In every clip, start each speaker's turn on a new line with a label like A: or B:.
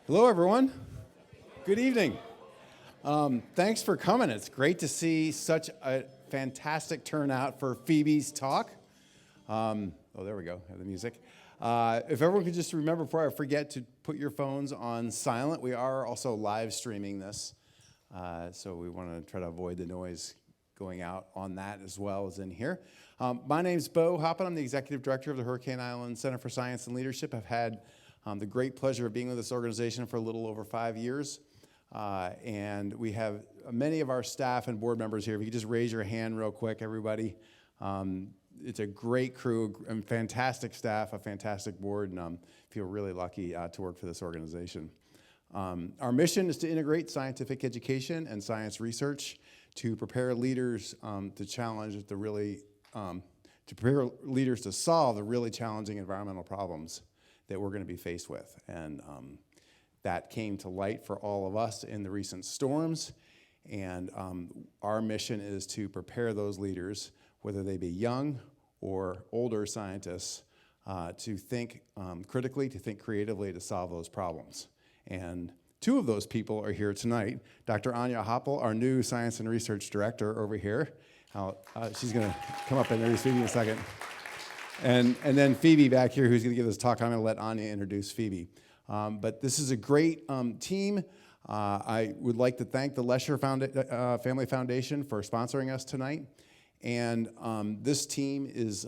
A: Hello, everyone. Good evening. Thanks for coming. It's great to see such a fantastic turnout for Phoebe's talk. There we go. Have the music. If everyone could just remember before I forget to put your phones on silent. We are also live streaming this, so we want to try to avoid the noise going out on that as well as in here. My name's Bo Hoppen. I'm the Executive Director of the Hurricane Island Center for Science and Leadership. I've had the great pleasure of being with this organization for a little over 5 years. And we have many of our staff and board members here. If you could just raise your hand real quick, everybody. It's a great crew and fantastic staff, a fantastic board, and feel really lucky to work for this organization. Our mission is to integrate scientific education and science research to prepare leaders to challenge the really, to prepare leaders to solve the really challenging environmental problems that we're going to be faced with. And that came to light for all of us in the recent storms. And our mission is to prepare those leaders, whether they be young or older scientists, to think critically, to think creatively, to solve those problems. And two of those people are here tonight. Dr. Anya Hoppel, our new Science and Research Director over here. She's going to come up and introduce Phoebe in a second. And then Phoebe back here, who's going to give this talk. I'm going to let Anya introduce Phoebe. But this is a great team. I would like to thank the Lesher Family Foundation for sponsoring us tonight. And this team is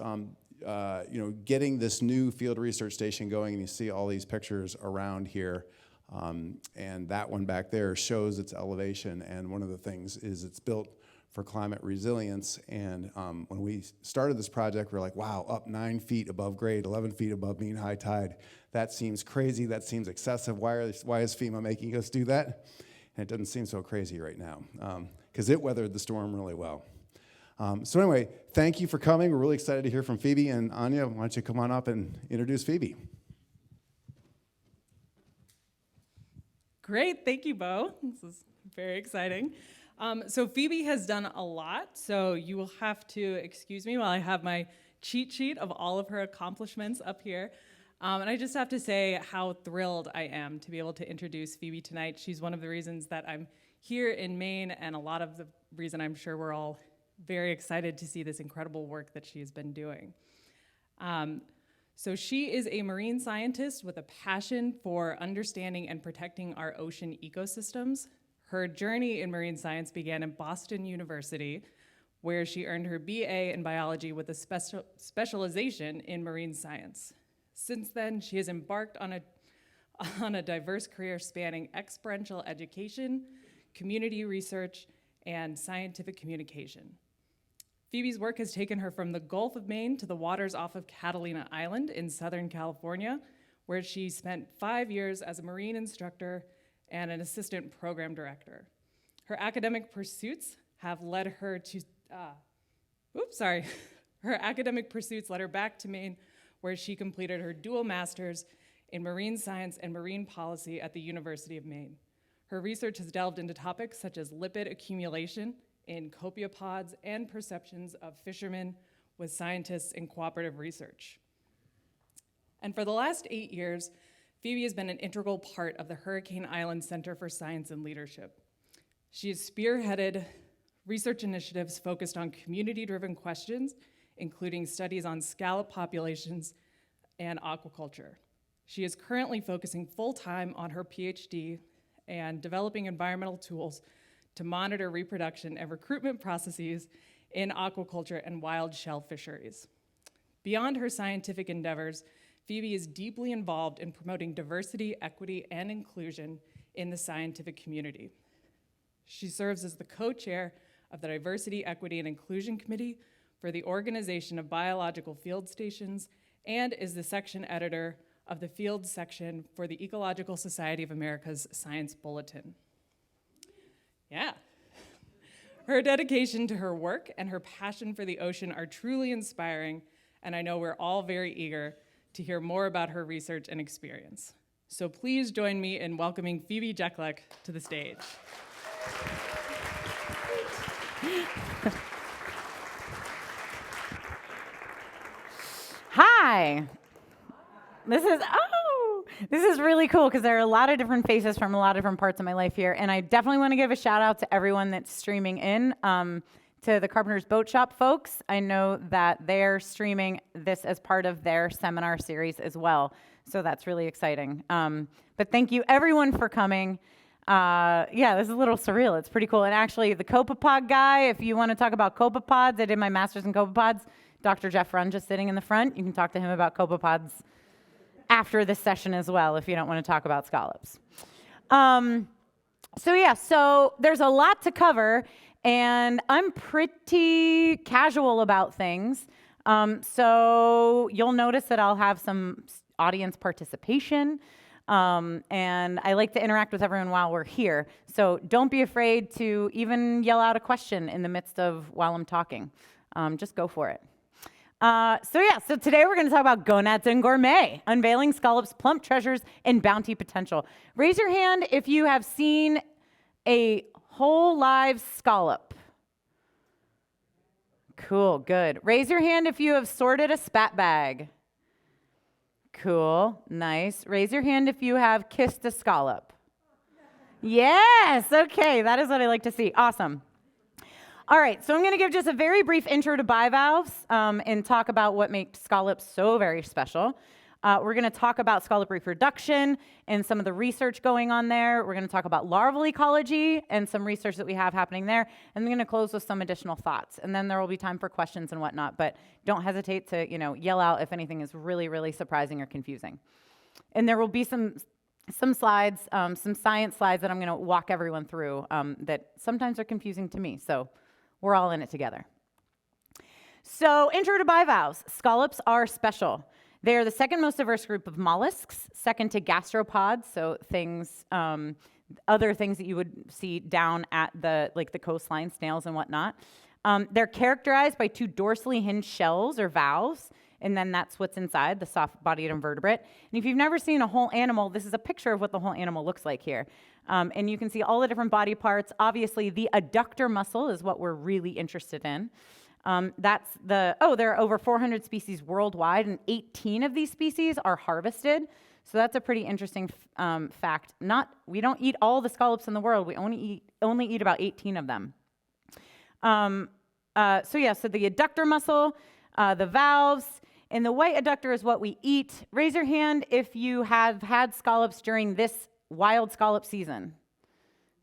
A: getting this new field research station going. And you see all these pictures around here. And that one back there shows its elevation. And one of the things is it's built for climate resilience. And when we started this project, we were like, wow, up 9 feet above grade, 11 feet above mean high tide. That seems crazy. That seems excessive. Why is FEMA making us do that? And it doesn't seem so crazy right now because it weathered the storm really well. So anyway, thank you for coming. We're really excited to hear from Phoebe. And Anya, why don't you come on up and introduce Phoebe?
B: Great. Thank you, Bo. This is very exciting. So Phoebe has done a lot, so you will have to excuse me while I have my cheat sheet of all of her accomplishments up here. And I just have to say how thrilled I am to be able to introduce Phoebe tonight. She's one of the reasons that I'm here in Maine, and a lot of the reason I'm sure we're all very excited to see this incredible work that she has been doing. So she is a marine scientist with a passion for understanding and protecting our ocean ecosystems. Her journey in marine science began in Boston University, where she earned her BA in biology with a specialization in marine science. Since then, she has embarked on a diverse career spanning experiential education, community research, and scientific communication. Phoebe's work has taken her from the Gulf of Maine to the waters off of Catalina Island in Southern California, where she spent 5 years as a marine instructor and an assistant program director. Her academic pursuits have led her to, her academic pursuits led her back to Maine, where she completed her dual master's in marine science and marine policy at the University of Maine. Her research has delved into topics such as lipid accumulation in copepods and perceptions of fishermen with scientists in cooperative research. And for the last 8 years, Phoebe has been an integral part of the Hurricane Island Center for Science and Leadership. She has spearheaded research initiatives focused on community-driven questions, including studies on scallop populations and aquaculture. She is currently focusing full-time on her PhD and developing environmental tools to monitor reproduction and recruitment processes in aquaculture and wild shell fisheries. Beyond her scientific endeavors, Phoebe is deeply involved in promoting diversity, equity, and inclusion in the scientific community. She serves as the co-chair of the Diversity, Equity, and Inclusion Committee for the Organization of Biological Field Stations and is the section editor of the field section for the Ecological Society of America's Science Bulletin. Yeah. Her dedication to her work and her passion for the ocean are truly inspiring, and I know we're all very eager to hear more about her research and experience. So please join me in welcoming Phoebe Jeklich to the stage.
C: Hi. This is, This is really cool because there are a lot of different faces from a lot of different parts of my life here. And I definitely want to give a shout out to everyone that's streaming in. To the Carpenter's Boat Shop folks, I know that they're streaming this as part of their seminar series as well. So that's really exciting. But thank you everyone for coming. Yeah, this is a little surreal. It's pretty cool. And actually, the Copepod guy, if you want to talk about copepods, I did my master's in copepods. Dr. Jeff Run just sitting in the front. You can talk to him about copepods after this session as well if you don't want to talk about scallops. So there's a lot to cover, and I'm pretty casual about things. So you'll notice that I'll have some audience participation. And I like to interact with everyone while we're here. So don't be afraid to even yell out a question in the midst of while I'm talking. Just go for it. So today we're going to talk about gonads and gourmet, unveiling scallops, plump treasures, and bounty potential. Raise your hand if you have seen a whole live scallop. Cool, good. Raise your hand if you have sorted a spat bag. Cool, nice. Raise your hand if you have kissed a scallop. Yes, okay, that is what I like to see. Awesome. All right, so I'm going to give just a very brief intro to bivalves and talk about what makes scallops so very special. We're going to talk about scallop reproduction and some of the research going on there. We're going to talk about larval ecology and some research that we have happening there. And I'm going to close with some additional thoughts. And then there will be time for questions and whatnot. But don't hesitate to yell out if anything is really, really surprising or confusing. And there will be some slides, some science slides that I'm going to walk everyone through that sometimes are confusing to me. So we're all in it together. So intro to bivalves. Scallops are special. They are the second most diverse group of mollusks, second to gastropods, so things, other things that you would see down at the coastline, snails and whatnot. They're characterized by two dorsally hinged shells or valves, and then that's what's inside, the soft-bodied invertebrate. And if you've never seen a whole animal, this is a picture of what the whole animal looks like here. And you can see all the different body parts. Obviously, the adductor muscle is what we're really interested in. There are over 400 species worldwide, and 18 of these species are harvested. So that's a pretty interesting fact. We don't eat all the scallops in the world. We only eat about 18 of them. So the adductor muscle, the valves, and the white adductor is what we eat. Raise your hand if you have had scallops during this wild scallop season.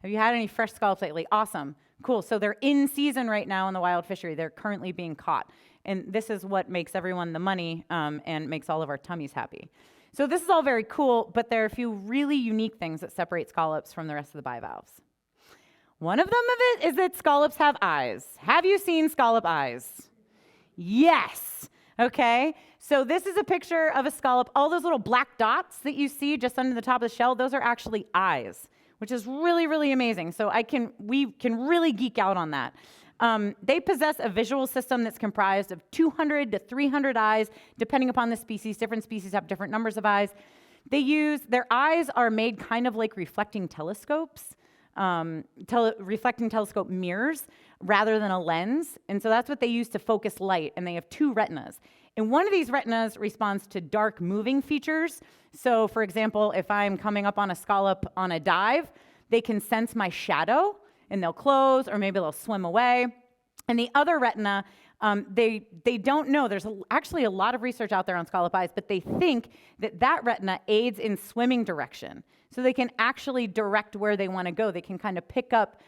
C: Have you had any fresh scallops lately? Awesome. Cool. So they're in season right now in the wild fishery. They're currently being caught. And this is what makes everyone the money and makes all of our tummies happy. So this is all very cool, but there are a few really unique things that separate scallops from the rest of the bivalves. One of them is that scallops have eyes. Have you seen scallop eyes? Yes. Okay. So this is a picture of a scallop. All those little black dots that you see just under the top of the shell, those are actually eyes, which is really, really amazing. So we can really geek out on that. They possess a visual system that's comprised of 200 to 300 eyes, depending upon the species. Different species have different numbers of eyes. Their eyes are made kind of like reflecting telescopes, reflecting telescope mirrors, rather than a lens. And so that's what they use to focus light, and they have two retinas. And one of these retinas responds to dark moving features. So for example, if I'm coming up on a scallop on a dive, they can sense my shadow and they'll close, or maybe they'll swim away. And the other retina, they don't know. There's actually a lot of research out there on scallop eyes, but they think that retina aids in swimming direction. So they can actually direct where they want to go. They can kind of pick up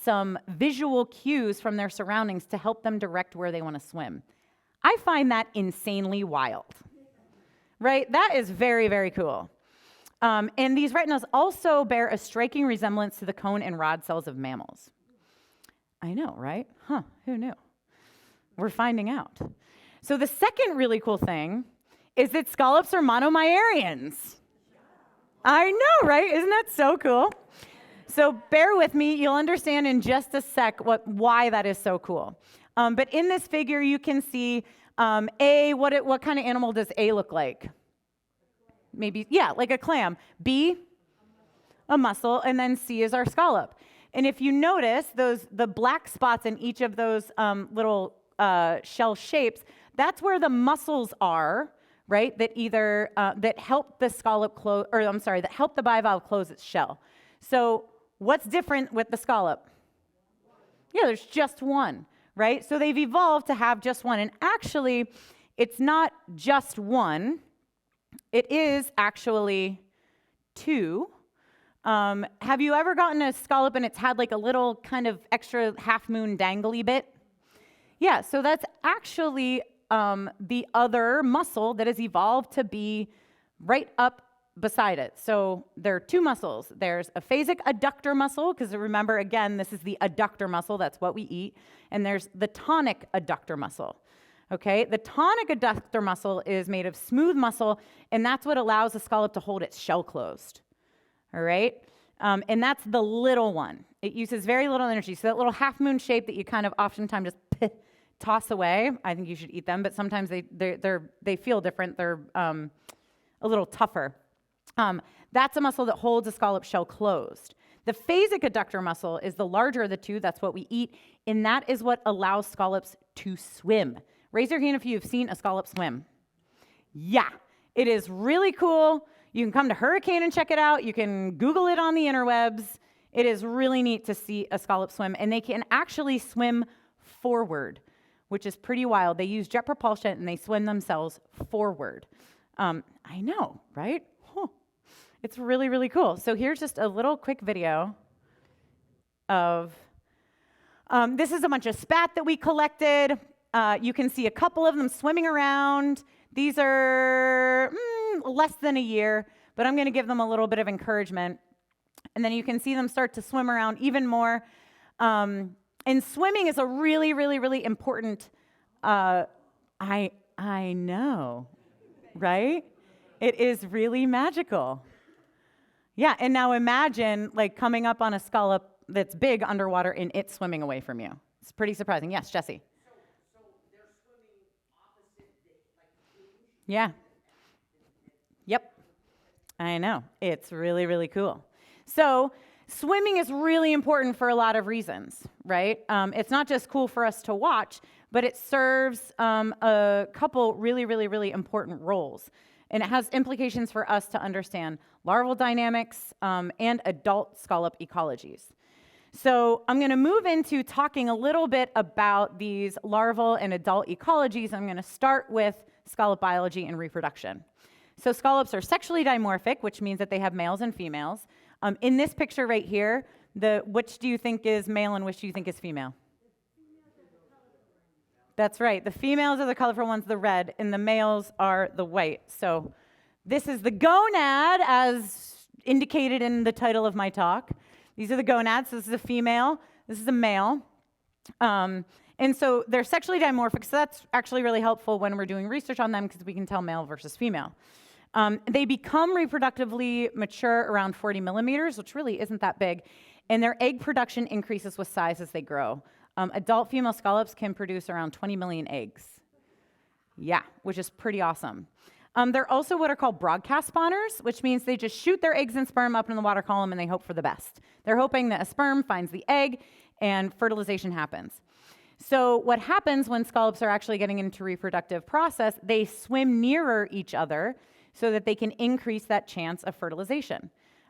C: some visual cues from their surroundings to help them direct where they want to swim. I find that insanely wild, right? That is very, very cool. And these retinas also bear a striking resemblance to the cone and rod cells of mammals. I know, right? Huh, who knew? We're finding out. So the second really cool thing is that scallops are monomyarians. I know, right? Isn't that so cool? So bear with me. You'll understand in just a sec why that is so cool. But in this figure, you can see what kind of animal does A look like? Maybe, yeah, like a clam. B, a mussel, and then C is our scallop. And if you notice, the black spots in each of those little shell shapes, that's where the mussels are, right? That either that help the scallop close, or I'm sorry, that help the bivalve close its shell. So what's different with the scallop? Yeah, there's just one, right? So they've evolved to have just one, and actually, it's not just one. It is actually two. Have you ever gotten a scallop and it's had like a little kind of extra half moon dangly bit? Yeah, so that's actually the other muscle that has evolved to be right up beside it. So there are two muscles. There's a phasic adductor muscle, because remember, again, this is the adductor muscle, that's what we eat. And there's the tonic adductor muscle. Okay, the tonic adductor muscle is made of smooth muscle, and that's what allows the scallop to hold its shell closed. All right, and that's the little one. It uses very little energy. So that little half moon shape that you kind of oftentimes just toss away, I think you should eat them, but sometimes they feel different. They're a little tougher. That's a muscle that holds a scallop shell closed. The phasic adductor muscle is the larger of the two. That's what we eat, and that is what allows scallops to swim. Raise your hand if you've seen a scallop swim. Yeah, it is really cool. You can come to Hurricane and check it out. You can Google it on the interwebs. It is really neat to see a scallop swim, and they can actually swim forward, which is pretty wild. They use jet propulsion, and they swim themselves forward. I know, right? Huh. It's really, really cool. So here's just a little quick video of, this is a bunch of spat that we collected. You can see a couple of them swimming around. These are less than a year, but I'm going to give them a little bit of encouragement. And then you can see them start to swim around even more. And swimming is a really, really, really important, I know, right? It is really magical. Yeah, and now imagine like coming up on a scallop that's big underwater and it swimming away from you. It's pretty surprising. Yes, Jesse.
D: So they're swimming opposite, like
C: Yeah. Yep. I know. It's really, really cool. So swimming is really important for a lot of reasons, right? It's not just cool for us to watch, but it serves a couple really, really, really important roles. And it has implications for us to understand larval dynamics and adult scallop ecologies. So I'm going to move into talking a little bit about these larval and adult ecologies. I'm going to start with scallop biology and reproduction. So scallops are sexually dimorphic, which means that they have males and females. In this picture right here, which do you think is male and which do you think is female? That's right. The females are the colorful ones, the red, and the males are the white. So this is the gonad, as indicated in the title of my talk. These are the gonads. This is a female. This is a male. And so they're sexually dimorphic, so that's actually really helpful when we're doing research on them because we can tell male versus female. They become reproductively mature around 40 millimeters, which really isn't that big, and their egg production increases with size as they grow. Adult female scallops can produce around 20 million eggs. Yeah, which is pretty awesome. They're also what are called broadcast spawners, which means they just shoot their eggs and sperm up in the water column and they hope for the best. They're hoping that a sperm finds the egg and fertilization happens. So what happens when scallops are actually getting into reproductive process, they swim nearer each other so that they can increase that chance of fertilization.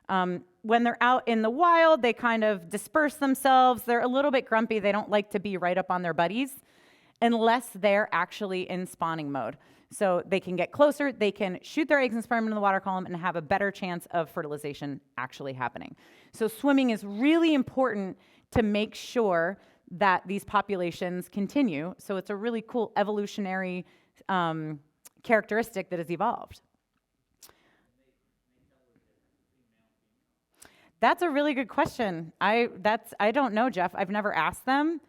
C: When they're out in the wild, they kind of disperse themselves. They're a little bit grumpy. They don't like to be right up on their buddies unless they're actually in spawning mode. So they can get closer, they can shoot their eggs and sperm into the water column and have a better chance of fertilization actually happening. So swimming is really important to make sure that these populations continue. So it's a really cool evolutionary characteristic that has evolved. That's a really good question. I don't know, Jeff. I've never asked them,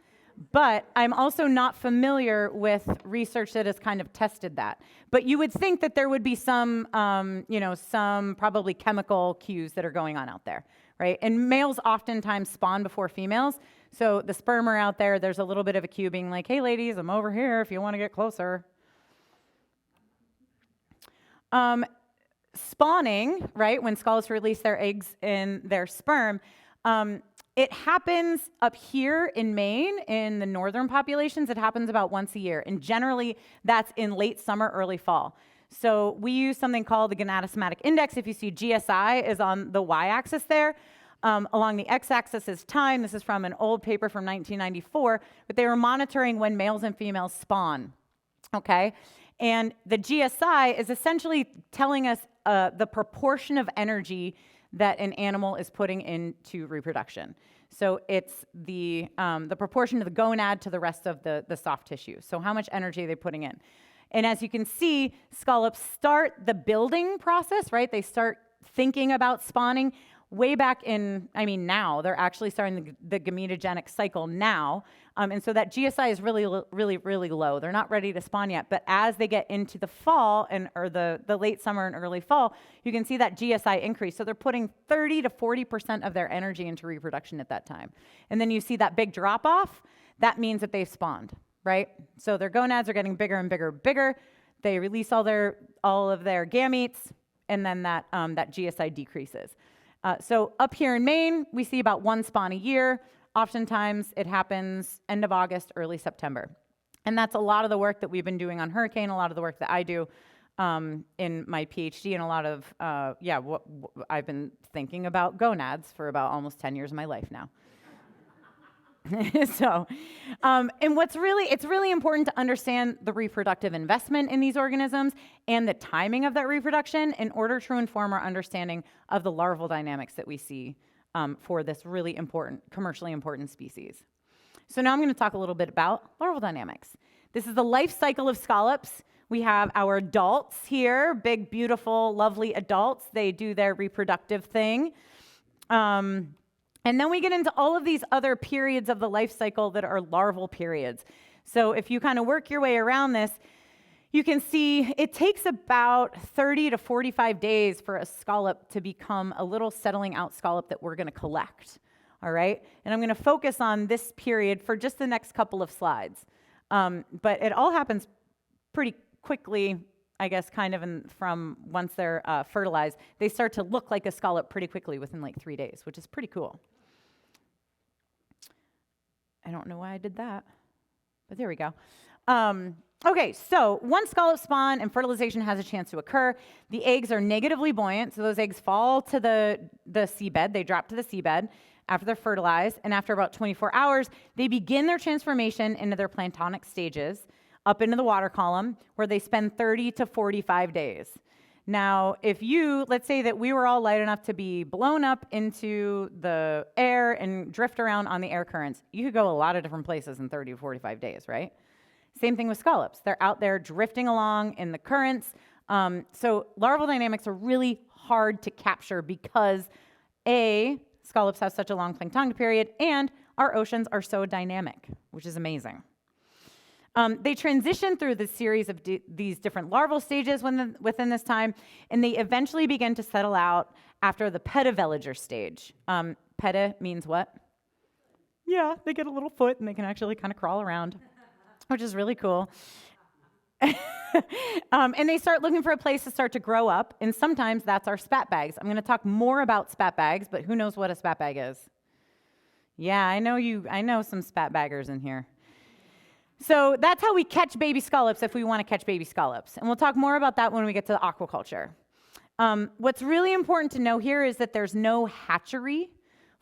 C: but I'm also not familiar with research that has kind of tested that. But you would think that there would be some, some probably chemical cues that are going on out there, right? And males oftentimes spawn before females, so the sperm are out there. There's a little bit of a cue being like, "Hey, ladies, I'm over here if you want to get closer." Spawning, right, when scallops release their eggs and their sperm, it happens up here in Maine, in the northern populations. It happens about once a year, and generally that's in late summer, early fall. So we use something called the gonadosematic index. If you see GSI is on the y-axis there. Along the x-axis is time. This is from an old paper from 1994, but they were monitoring when males and females spawn, okay? And the GSI is essentially telling us the proportion of energy that an animal is putting into reproduction. So it's the proportion of the gonad to the rest of the soft tissue. So how much energy are they putting in? And as you can see, scallops start the building process, right? They start thinking about spawning way back in, now. They're actually starting the gametogenic cycle now. And so that GSI is really, really, really low. They're not ready to spawn yet. But as they get into the fall or the late summer and early fall, you can see that GSI increase. So they're putting 30 to 40% of their energy into reproduction at that time. And then you see that big drop off. That means that they've spawned, right? So their gonads are getting bigger and bigger and bigger. They release all of their gametes, and then that GSI decreases. So up here in Maine, we see about 1 spawn a year. Oftentimes, it happens end of August, early September. And that's a lot of the work that we've been doing on hurricane, a lot of the work that I do in my PhD, and a lot of, I've been thinking about gonads for about almost 10 years of my life now. So, and it's really important to understand the reproductive investment in these organisms and the timing of that reproduction in order to inform our understanding of the larval dynamics that we see for this really important, commercially important species. So now I'm going to talk a little bit about larval dynamics. This is the life cycle of scallops. We have our adults here, big, beautiful, lovely adults. They do their reproductive thing. And then we get into all of these other periods of the life cycle that are larval periods. So if you kind of work your way around this, you can see it takes about 30 to 45 days for a scallop to become a little settling out scallop that we're going to collect. All right? And I'm going to focus on this period for just the next couple of slides. But it all happens pretty quickly, I guess, kind of from once they're fertilized. They start to look like a scallop pretty quickly within like 3 days, which is pretty cool. I don't know why I did that, but there we go. Okay, so once scallops spawn and fertilization has a chance to occur, the eggs are negatively buoyant, so those eggs fall to the seabed. They drop to the seabed after they're fertilized, and after about 24 hours, they begin their transformation into their planktonic stages, up into the water column, where they spend 30 to 45 days. Now, let's say that we were all light enough to be blown up into the air and drift around on the air currents, you could go a lot of different places in 30 to 45 days, right? Same thing with scallops. They're out there drifting along in the currents. So larval dynamics are really hard to capture because scallops have such a long planktonic period, and our oceans are so dynamic, which is amazing. They transition through the series of these different larval stages within this time, and they eventually begin to settle out after the petavillager stage. Peta means what? Yeah, they get a little foot, and they can actually kind of crawl around, which is really cool. And they start looking for a place to start to grow up, and sometimes that's our spat bags. I'm going to talk more about spat bags, but who knows what a spat bag is? Yeah, I know some spat baggers in here. So that's how we catch baby scallops if we want to catch baby scallops. And we'll talk more about that when we get to the aquaculture. What's really important to know here is that there's no hatchery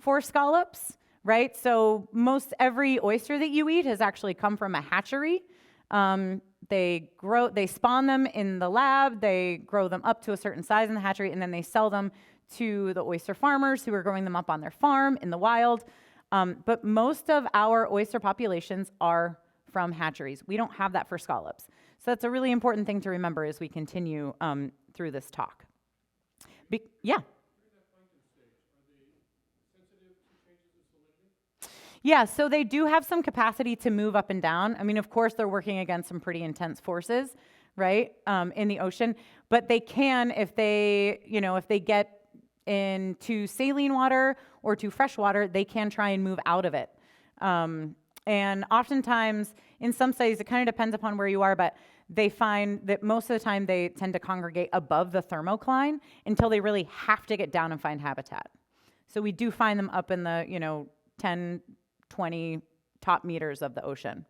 C: for scallops, right? So most every oyster that you eat has actually come from a hatchery. They spawn them in the lab, they grow them up to a certain size in the hatchery, and then they sell them to the oyster farmers who are growing them up on their farm in the wild. But most of our oyster populations are from hatcheries. We don't have that for scallops. So that's a really important thing to remember as we continue through this talk. Yeah? Yeah, so they do have some capacity to move up and down. I mean, of course, they're working against some pretty intense forces, right, in the ocean. But they can, if they get into saline water or to fresh water, they can try and move out of it. And oftentimes, in some studies, it kind of depends upon where you are, but they find that most of the time they tend to congregate above the thermocline until they really have to get down and find habitat. So we do find them up in the 10, 20 top meters of the ocean.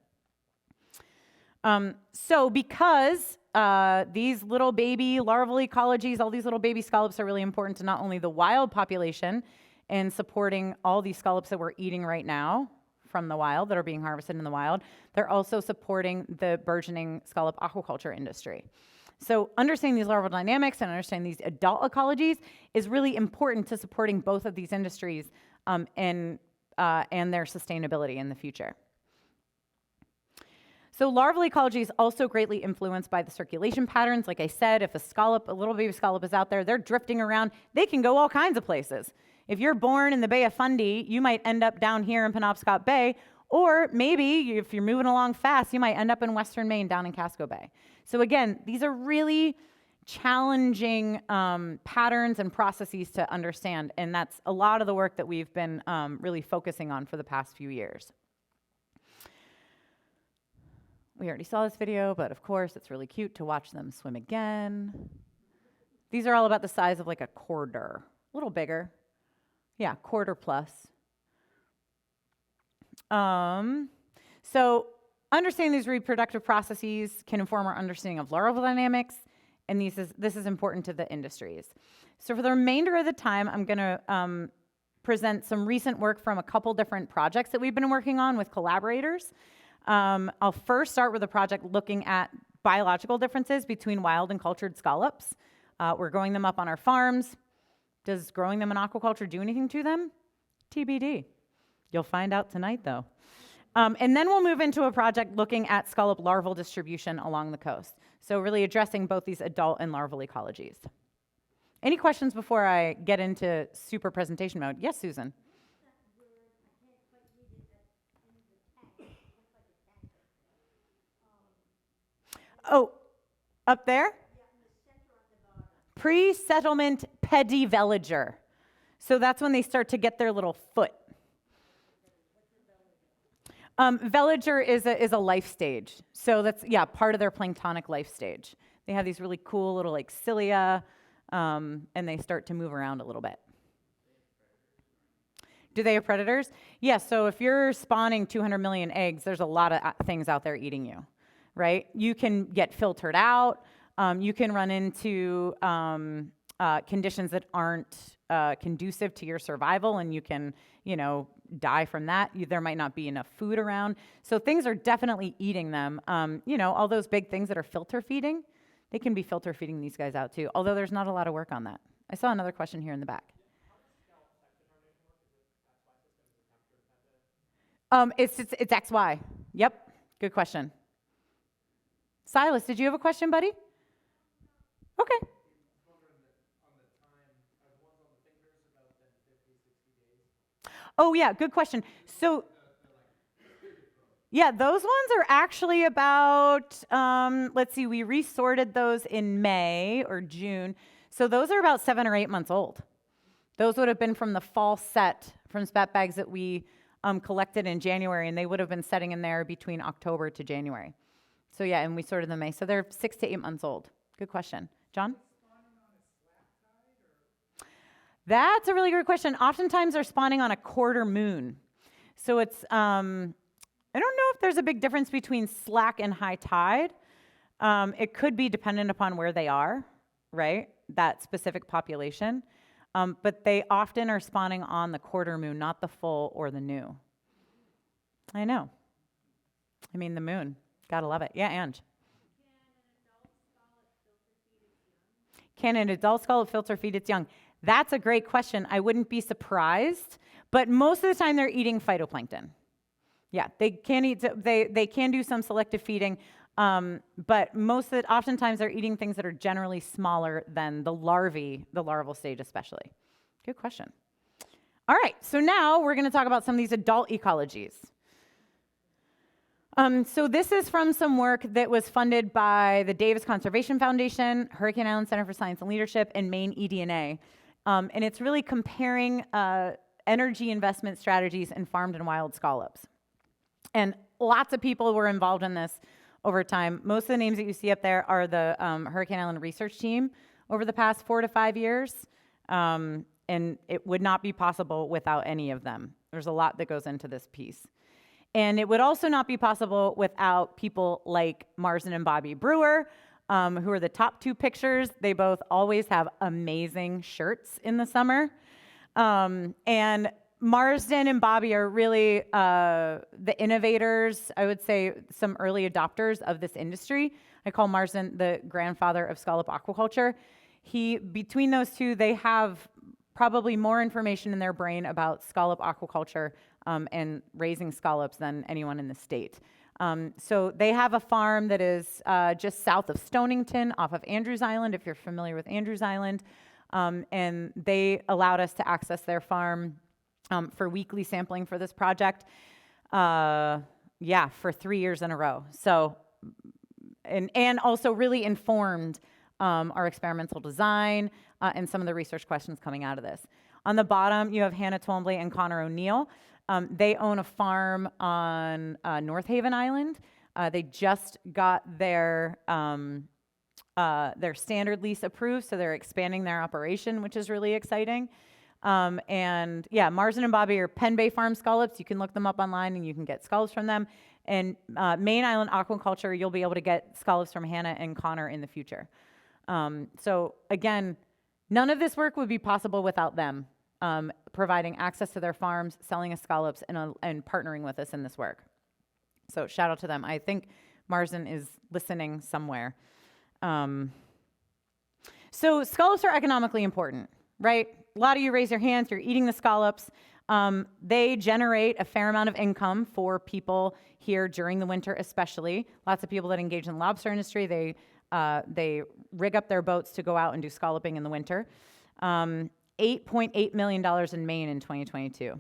C: So because these little baby larval ecologies, all these little baby scallops are really important to not only the wild population and supporting all these scallops that we're eating right now from the wild, that are being harvested in the wild, they're also supporting the burgeoning scallop aquaculture industry. So understanding these larval dynamics and understanding these adult ecologies is really important to supporting both of these industries and their sustainability in the future. So larval ecology is also greatly influenced by the circulation patterns. Like I said, if a little baby scallop is out there, they're drifting around. They can go all kinds of places. If you're born in the Bay of Fundy, you might end up down here in Penobscot Bay, or maybe if you're moving along fast, you might end up in Western Maine down in Casco Bay. So again, these are really challenging patterns and processes to understand, and that's a lot of the work that we've been really focusing on for the past few years. We already saw this video, but of course, it's really cute to watch them swim again. These are all about the size of like a quarter, a little bigger. Yeah, quarter plus. So understanding these reproductive processes can inform our understanding of larval dynamics, and this is important to the industries. So for the remainder of the time, I'm going to present some recent work from a couple different projects that we've been working on with collaborators. I'll first start with a project looking at biological differences between wild and cultured scallops. We're growing them up on our farms. Does growing them in aquaculture do anything to them? TBD. You'll find out tonight, though. And then we'll move into a project looking at scallop larval distribution along the coast. So really addressing both these adult and larval ecologies. Any questions before I get into super presentation mode? Yes, Susan? Oh, up there? Pre-settlement pedivellager. So that's when they start to get their little foot. Vellager is a life stage. So that's, part of their planktonic life stage. They have these really cool little like cilia, and they start to move around a little bit. Do they have predators? Yes, so if you're spawning 200 million eggs, there's a lot of things out there eating you, right? You can get filtered out. You can run into conditions that aren't conducive to your survival, and you can, die from that. There might not be enough food around. So things are definitely eating them. All those big things that are filter feeding, they can be filter feeding these guys out too, although there's not a lot of work on that. I saw another question here in the back. It's XY. Yep, good question. Silas, did you have a question, buddy? Okay. Oh, yeah, good question. So, yeah, those ones are actually about, let's see, we resorted those in May or June. So those are about 7 or 8 months old. Those would have been from the fall set from spat bags that we collected in January, and they would have been setting in there between October to January. So, yeah, and we sorted them in May. So they're 6 to 8 months old. Good question. John? That's a really good question. Oftentimes they're spawning on a quarter moon. So it's, I don't know if there's a big difference between slack and high tide. It could be dependent upon where they are, right? That specific population. But they often are spawning on the quarter moon, not the full or the new. I know. I mean, the moon. Gotta love it. Yeah, Ange. Can an adult scallop filter feed its young? That's a great question. I wouldn't be surprised, but most of the time they're eating phytoplankton. Yeah, they can eat. They can do some selective feeding, but oftentimes they're eating things that are generally smaller than the larval stage especially. Good question. All right, so now we're going to talk about some of these adult ecologies. So this is from some work that was funded by the Davis Conservation Foundation, Hurricane Island Center for Science and Leadership, and Maine eDNA. And it's really comparing energy investment strategies in farmed and wild scallops. And lots of people were involved in this over time. Most of the names that you see up there are the Hurricane Island research team over the past 4 to 5 years. And it would not be possible without any of them. There's a lot that goes into this piece. And it would also not be possible without people like Marsden and Bobby Brewer, who are the top two pictures. They both always have amazing shirts in the summer. And Marsden and Bobby are really the innovators, I would say some early adopters of this industry. I call Marsden the grandfather of scallop aquaculture. Between those two, they have probably more information in their brain about scallop aquaculture and raising scallops than anyone in the state. So they have a farm that is just south of Stonington off of Andrews Island, if you're familiar with Andrews Island. And they allowed us to access their farm for weekly sampling for this project. For 3 years in a row. So, and also really informed our experimental design and some of the research questions coming out of this. On the bottom, you have Hannah Twombly and Connor O'Neill. They own a farm on North Haven Island. They just got their standard lease approved, so they're expanding their operation, which is really exciting. Marsden and Bobby are Penn Bay Farm scallops. You can look them up online and you can get scallops from them. And Main Island Aquaculture, you'll be able to get scallops from Hannah and Connor in the future. So again, none of this work would be possible without them providing access to their farms, selling us scallops, and partnering with us in this work. So shout out to them. I think Marsden is listening somewhere. So scallops are economically important, right? A lot of you raise your hands, you're eating the scallops. They generate a fair amount of income for people here during the winter, especially. Lots of people that engage in the lobster industry, they rig up their boats to go out and do scalloping in the winter. $8.8 million in Maine in 2022.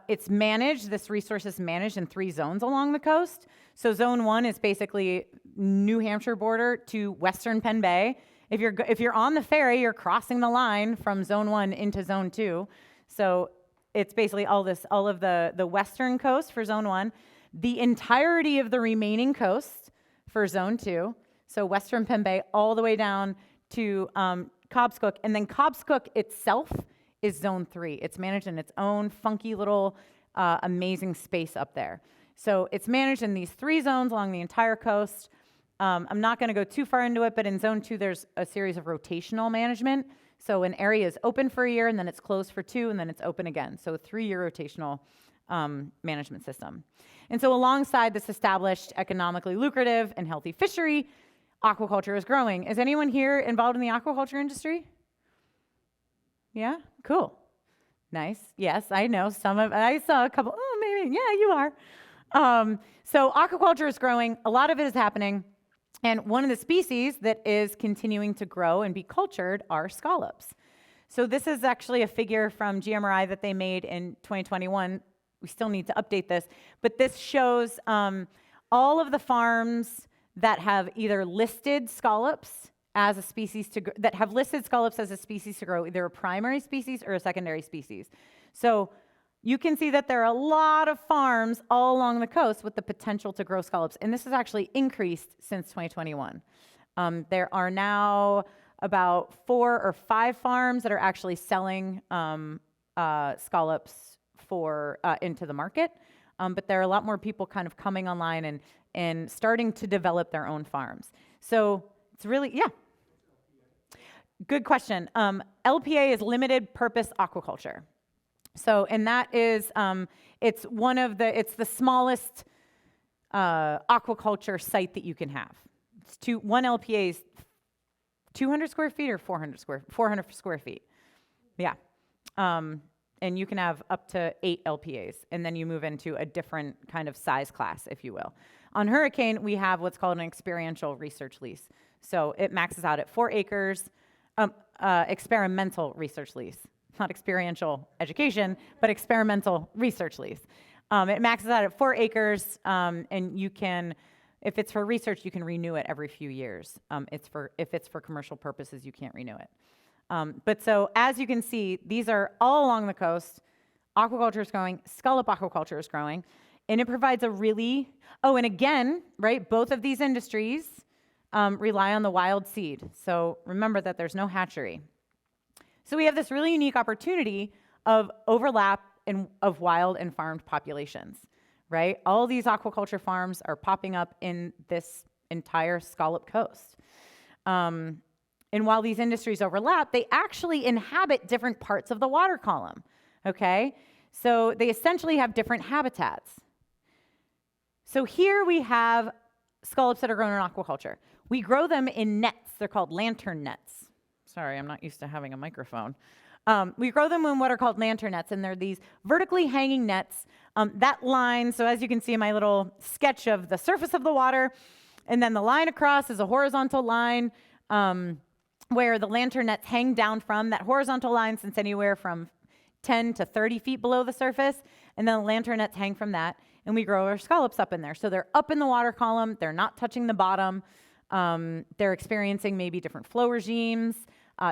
C: It's managed, this resource is managed in 3 zones along the coast. So zone 1 is basically New Hampshire border to western Penn Bay. If you're on the ferry, you're crossing the line from zone 1 into zone 2. So it's basically all of the western coast for zone 1, the entirety of the remaining coast for zone 2. So western Penn Bay all the way down to Cobscook, and then Cobscook itself is zone 3. It's managed in its own funky little amazing space up there. So it's managed in these 3 zones along the entire coast. I'm not going to go too far into it, but in zone 2 there's a series of rotational management. So an area is open for a year, and then it's closed for 2, and then it's open again. So a 3-year rotational management system. And so alongside this established economically lucrative and healthy fishery, aquaculture is growing. Is anyone here involved in the aquaculture industry? Yeah? Cool. Nice. Yes, I know. I saw a couple, maybe, yeah, you are. So aquaculture is growing. A lot of it is happening. And one of the species that is continuing to grow and be cultured are scallops. So this is actually a figure from GMRI that they made in 2021. We still need to update this. But this shows all of the farms that have either listed scallops as a species that have listed scallops as a species to grow, either a primary species or a secondary species. So you can see that there are a lot of farms all along the coast with the potential to grow scallops, and this has actually increased since 2021. There are now about 4 or 5 farms that are actually selling scallops into the market, but there are a lot more people kind of coming online and starting to develop their own farms. So it's really, yeah. Good question. LPA is limited purpose aquaculture. So, and that is, it's the smallest aquaculture site that you can have. One LPA is 200 square feet or 400 square feet. Yeah. And you can have up to 8 LPAs, and then you move into a different kind of size class, if you will. On Hurricane, we have what's called an experiential research lease. So it maxes out at 4 acres, experimental research lease. Not experiential education, but experimental research lease. It maxes out at 4 acres, and you can, if it's for research, you can renew it every few years. If it's for commercial purposes, you can't renew it. But so as you can see, these are all along the coast. Aquaculture is growing, scallop aquaculture is growing, and it provides a really, and again, right, both of these industries rely on the wild seed. So remember that there's no hatchery. So we have this really unique opportunity of overlap of wild and farmed populations, right? All these aquaculture farms are popping up in this entire scallop coast. And while these industries overlap, they actually inhabit different parts of the water column, okay? So they essentially have different habitats. So here we have scallops that are grown in aquaculture. We grow them in nets. They're called lantern nets. Sorry, I'm not used to having a microphone. We grow them in what are called lantern nets, and they're these vertically hanging nets. That line, so as you can see in my little sketch of the surface of the water, and then the line across is a horizontal line where the lantern nets hang down from. That horizontal line sits anywhere from 10 to 30 feet below the surface, and then the lantern nets hang from that, and we grow our scallops up in there. So they're up in the water column, they're not touching the bottom, they're experiencing maybe different flow regimes,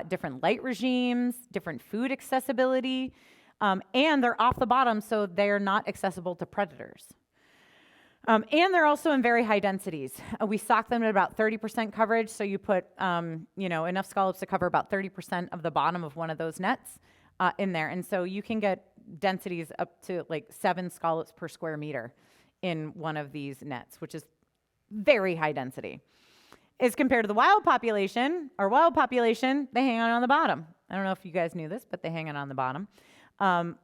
C: different light regimes, different food accessibility, and they're off the bottom, so they're not accessible to predators. And they're also in very high densities. We stock them at about 30% coverage, so you put enough scallops to cover about 30% of the bottom of one of those nets in there. And so you can get densities up to like 7 scallops per square meter in one of these nets, which is very high density. As compared to the wild population, they hang out on the bottom. I don't know if you guys knew this, but they hang out on the bottom.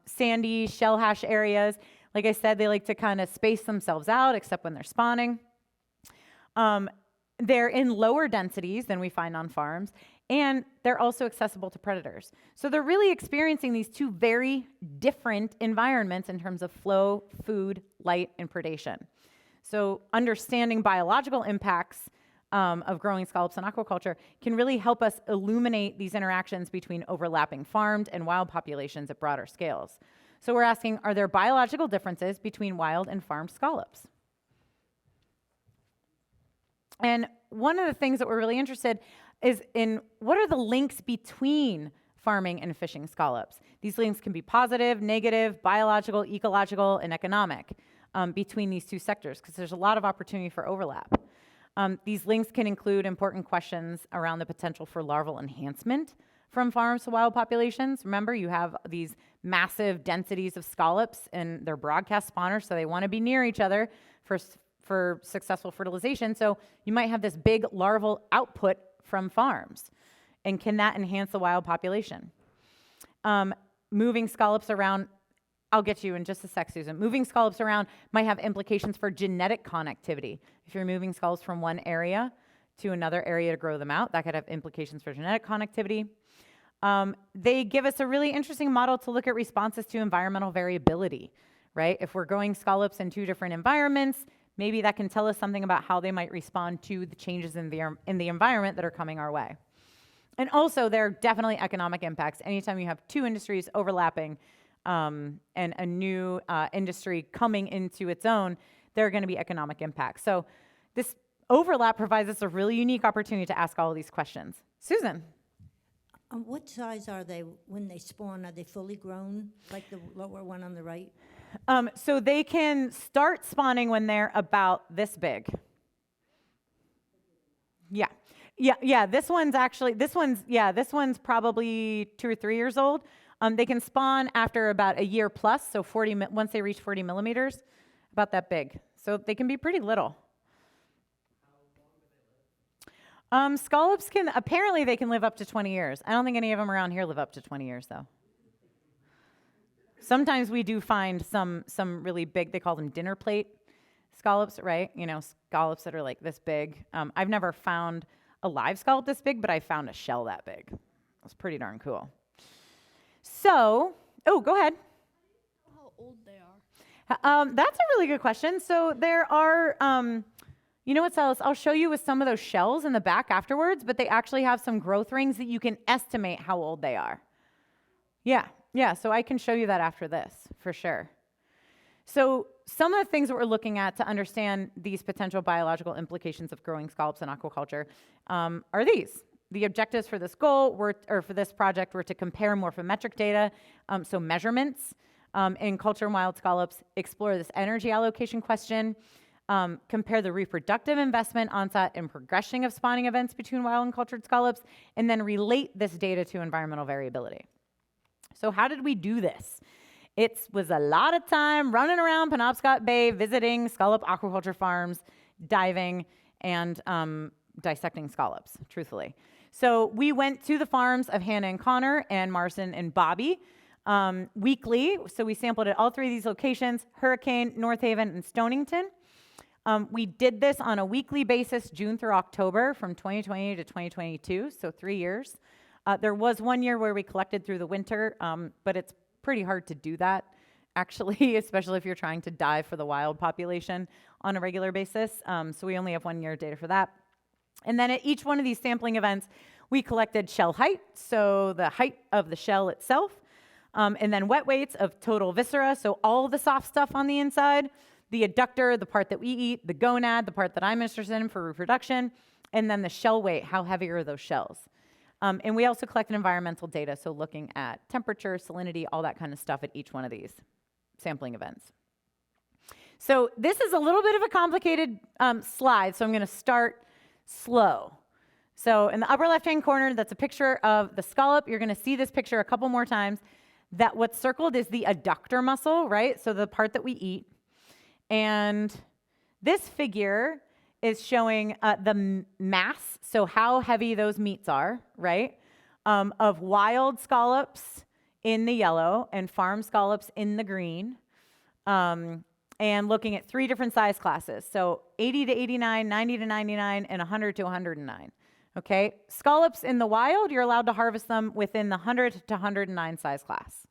C: Sandy, shell hash areas. Like I said, they like to kind of space themselves out, except when they're spawning. They're in lower densities than we find on farms, and they're also accessible to predators. So they're really experiencing these two very different environments in terms of flow, food, light, and predation. So understanding biological impacts of growing scallops in aquaculture can really help us illuminate these interactions between overlapping farmed and wild populations at broader scales. So we're asking, are there biological differences between wild and farmed scallops? And one of the things that we're really interested is in what are the links between farming and fishing scallops. These links can be positive, negative, biological, ecological, and economic between these two sectors, because there's a lot of opportunity for overlap. These links can include important questions around the potential for larval enhancement from farms to wild populations. Remember, you have these massive densities of scallops, and they're broadcast spawners, so they want to be near each other for successful fertilization. So you might have this big larval output from farms. And can that enhance the wild population? Moving scallops around, I'll get to you in just a sec, Susan. Moving scallops around might have implications for genetic connectivity. If you're moving scallops from one area to another area to grow them out, that could have implications for genetic connectivity. They give us a really interesting model to look at responses to environmental variability, right? If we're growing scallops in 2 different environments, maybe that can tell us something about how they might respond to the changes in the environment that are coming our way. And also, there are definitely economic impacts. Anytime you have 2 industries overlapping and a new industry coming into its own, there are going to be economic impacts. So this overlap provides us a really unique opportunity to ask all of these questions. Susan?
E: What size are they when they spawn? Are they fully grown, like the lower one on the right?
C: So they can start spawning when they're about this big. Yeah. This one's probably 2 or 3 years old. They can spawn after about a year plus, so once they reach 40 millimeters, about that big. So they can be pretty little. Scallops apparently they can live up to 20 years. I don't think any of them around here live up to 20 years, though. Sometimes we do find some really big, they call them dinner plate scallops, right? Scallops that are like this big. I've never found a live scallop this big, but I found a shell that big. That's pretty darn cool. So, go ahead.
F: How old they are?
C: That's a really good question. So there are, you know what, Silas? I'll show you with some of those shells in the back afterwards, but they actually have some growth rings that you can estimate how old they are. Yeah, so I can show you that after this, for sure. So some of the things that we're looking at to understand these potential biological implications of growing scallops in aquaculture are these. The objectives for this goal for this project were to compare morphometric data, so measurements in culture and wild scallops, explore this energy allocation question, compare the reproductive investment, onset, and progression of spawning events between wild and cultured scallops, and then relate this data to environmental variability. So how did we do this? It was a lot of time running around Penobscot Bay, visiting scallop aquaculture farms, diving, and dissecting scallops, truthfully. So we went to the farms of Hannah and Connor and Marston and Bobby weekly. So we sampled at all three of these locations, Hurricane, North Haven, and Stonington. We did this on a weekly basis, June through October, from 2020 to 2022, so 3 years. There was 1 year where we collected through the winter, but it's pretty hard to do that, actually, especially if you're trying to dive for the wild population on a regular basis. So we only have 1 year data for that. And then at each one of these sampling events, we collected shell height, so the height of the shell itself, and then wet weights of total viscera, so all the soft stuff on the inside, the adductor, the part that we eat, the gonad, the part that I'm interested in for reproduction, and then the shell weight, how heavy are those shells? And we also collected environmental data, so looking at temperature, salinity, all that kind of stuff at each one of these sampling events. So this is a little bit of a complicated slide, so I'm going to start slow. So in the upper left-hand corner, that's a picture of the scallop. You're going to see this picture a couple more times. That what's circled is the adductor muscle, right? So the part that we eat. And this figure is showing the mass, so how heavy those meats are, right? Of wild scallops in the yellow and farm scallops in the green. And looking at 3 different size classes. So 80 to 89, 90 to 99, and 100 to 109. Okay? Scallops in the wild, you're allowed to harvest them within the 100 to 109 size class.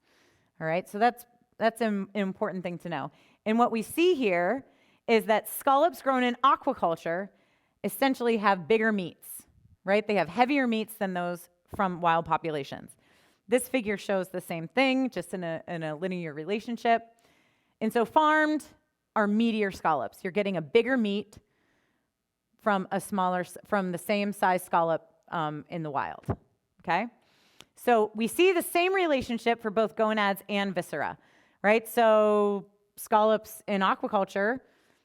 C: All right? So that's an important thing to know. And what we see here is that scallops grown in aquaculture essentially have bigger meats, right? They have heavier meats than those from wild populations. This figure shows the same thing, just in a linear relationship. And so farmed are meatier scallops. You're getting a bigger meat from the same size scallop in the wild, okay? So we see the same relationship for both gonads and viscera, right? So scallops in aquaculture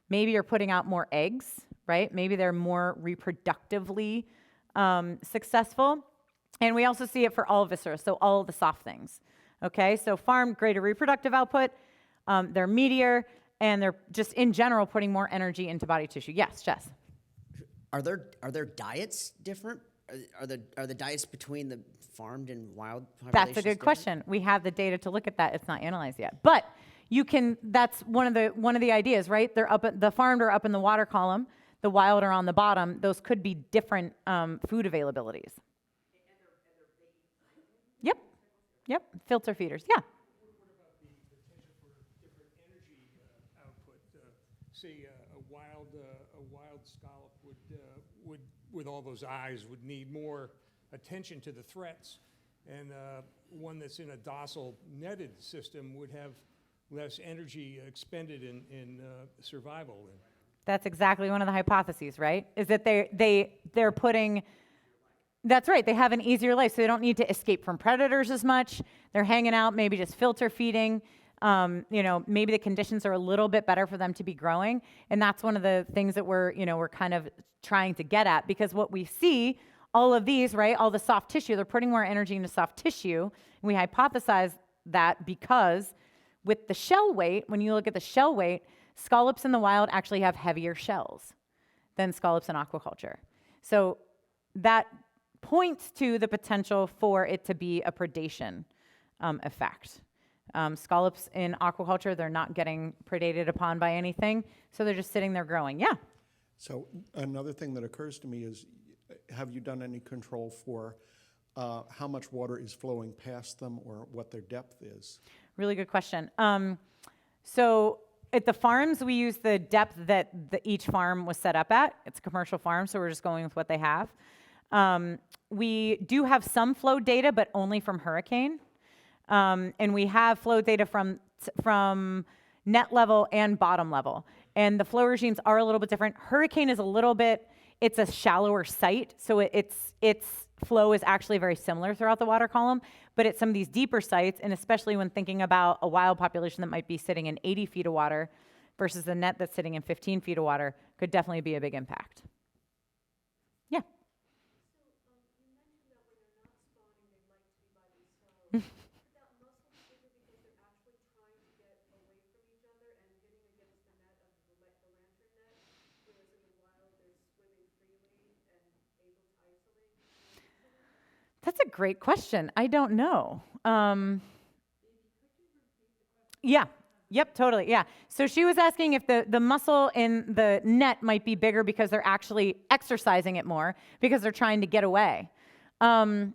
C: maybe are putting out more eggs, right? Maybe they're more reproductively successful. And we also see it for all viscera, so all of the soft things, okay? So farmed, greater reproductive output, they're meatier, and they're just in general putting more energy into body tissue. Yes, Jess?
D: Are there diets different? Are the diets between the farmed and wild populations
C: That's a good
D: different?
C: question. We have the data to look at that. It's not analyzed yet. But you can, that's one of the ideas, right? They're up at, the farmed are up in the water column, the wild are on the bottom. Those could be different food availabilities. Yep, filter feeders, yeah.
G: What about the potential for different energy output? Say a wild scallop would, with all those eyes, would need more attention to the threats, and one that's in a docile netted system would have less energy expended in survival.
C: That's exactly one of the hypotheses, right? Is that they're putting. That's right. They have an easier life, so they don't need to escape from predators as much. They're hanging out, maybe just filter feeding. Maybe the conditions are a little bit better for them to be growing, and that's one of the things that we're kind of trying to get at, because what we see, all of these, right, all the soft tissue, they're putting more energy into soft tissue. And we hypothesize that because with the shell weight, when you look at the shell weight, scallops in the wild actually have heavier shells than scallops in aquaculture. So that points to the potential for it to be a predation effect. Scallops in aquaculture, they're not getting predated upon by anything, so they're just sitting there growing. Yeah?
H: So another thing that occurs to me is, have you done any control for how much water is flowing past them or what their depth is?
C: Really good question. So at the farms, we use the depth that each farm was set up at. It's a commercial farm, so we're just going with what they have. We do have some flow data, but only from Hurricane. And we have flow data from net level and bottom level. And the flow regimes are a little bit different. Hurricane is it's a shallower site, so its flow is actually very similar throughout the water column, but at some of these deeper sites, and especially when thinking about a wild population that might be sitting in 80 feet of water versus the net that's sitting in 15 feet of water, could definitely be a big impact. Yeah. That's a great question. I don't know. Yeah. Yep, totally. Yeah. So she was asking if the muscle in the net might be bigger because they're actually exercising it more because they're trying to get away. I'm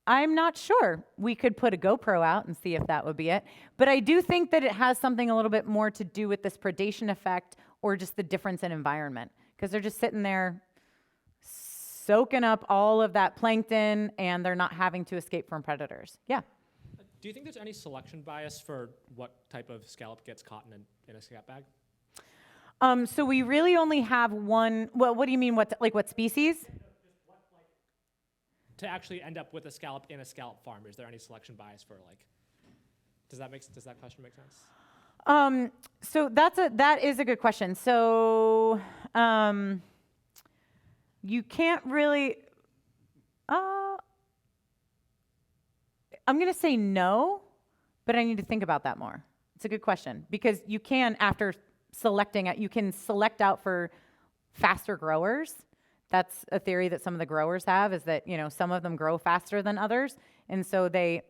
C: not sure. We could put a GoPro out and see if that would be it. But I do think that it has something a little bit more to do with this predation effect or just the difference in environment because they're just sitting there soaking up all of that plankton and they're not having to escape from predators. Yeah.
I: Do you think there's any selection bias for what type of scallop gets caught in a scallop bag?
C: So we really only have one. Well, what do you mean? What species?
I: To actually end up with a scallop in a scallop farm, is there any selection bias for like? Does that question make sense?
C: So that is a good question. So you can't really. I'm going to say no, but I need to think about that more. It's a good question because you can, after selecting it, you can select out for faster growers. That's a theory that some of the growers have is that, some of them grow faster than others. And so they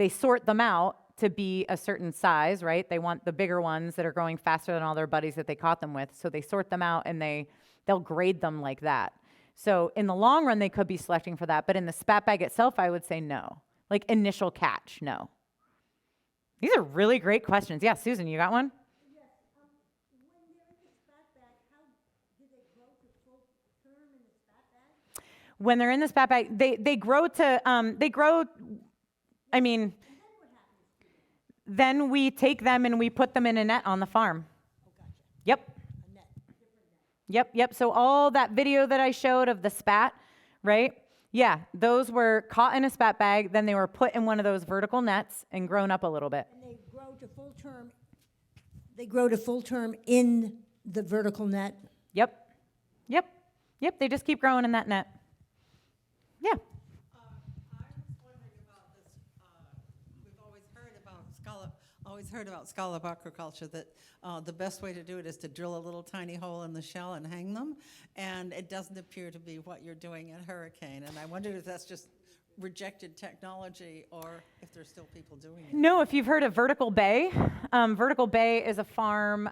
C: sort them out to be a certain size, right? They want the bigger ones that are growing faster than all their buddies that they caught them with. So they sort them out and they'll grade them like that. So in the long run, they could be selecting for that. But in the spat bag itself, I would say no. Like initial catch, no. These are really great questions. Yeah, Susan, you got one?
E: Yes. When they're in the spat bag, how do they grow to full term in the spat bag?
C: When they're in the spat bag, they grow to, I mean, then we take them and we put them in a net on the farm.
E: Oh, gotcha.
C: Yep.
E: A net, different net.
C: Yep. So all that video that I showed of the spat, right? Yeah, those were caught in a spat bag, then they were put in one of those vertical nets and grown up a little bit.
E: And they grow to full term. They grow to full term in the vertical net.
C: Yep. They just keep growing in that net. Yeah.
J: I was wondering about this. We've always heard about scallop aquaculture, that the best way to do it is to drill a little tiny hole in the shell and hang them. And it doesn't appear to be what you're doing at Hurricane. And I wondered if that's just rejected technology or if there's still people doing it.
C: No, if you've heard of Vertical Bay, Vertical Bay is a farm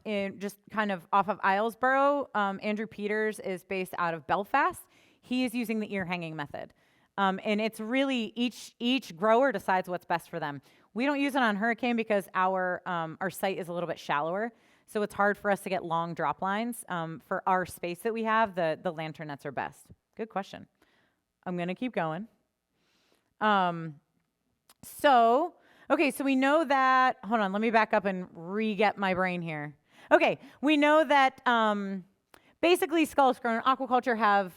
C: in just kind of off of Islesboro. Andrew Peters is based out of Belfast. He is using the ear hanging method. And it's really each grower decides what's best for them. We don't use it on Hurricane because our site is a little bit shallower. So it's hard for us to get long drop lines. For our space that we have, the lantern nets are best. Good question. I'm going to keep going. So we know that, hold on, let me back up and re-get my brain here. Okay, we know that basically scallops grown in aquaculture have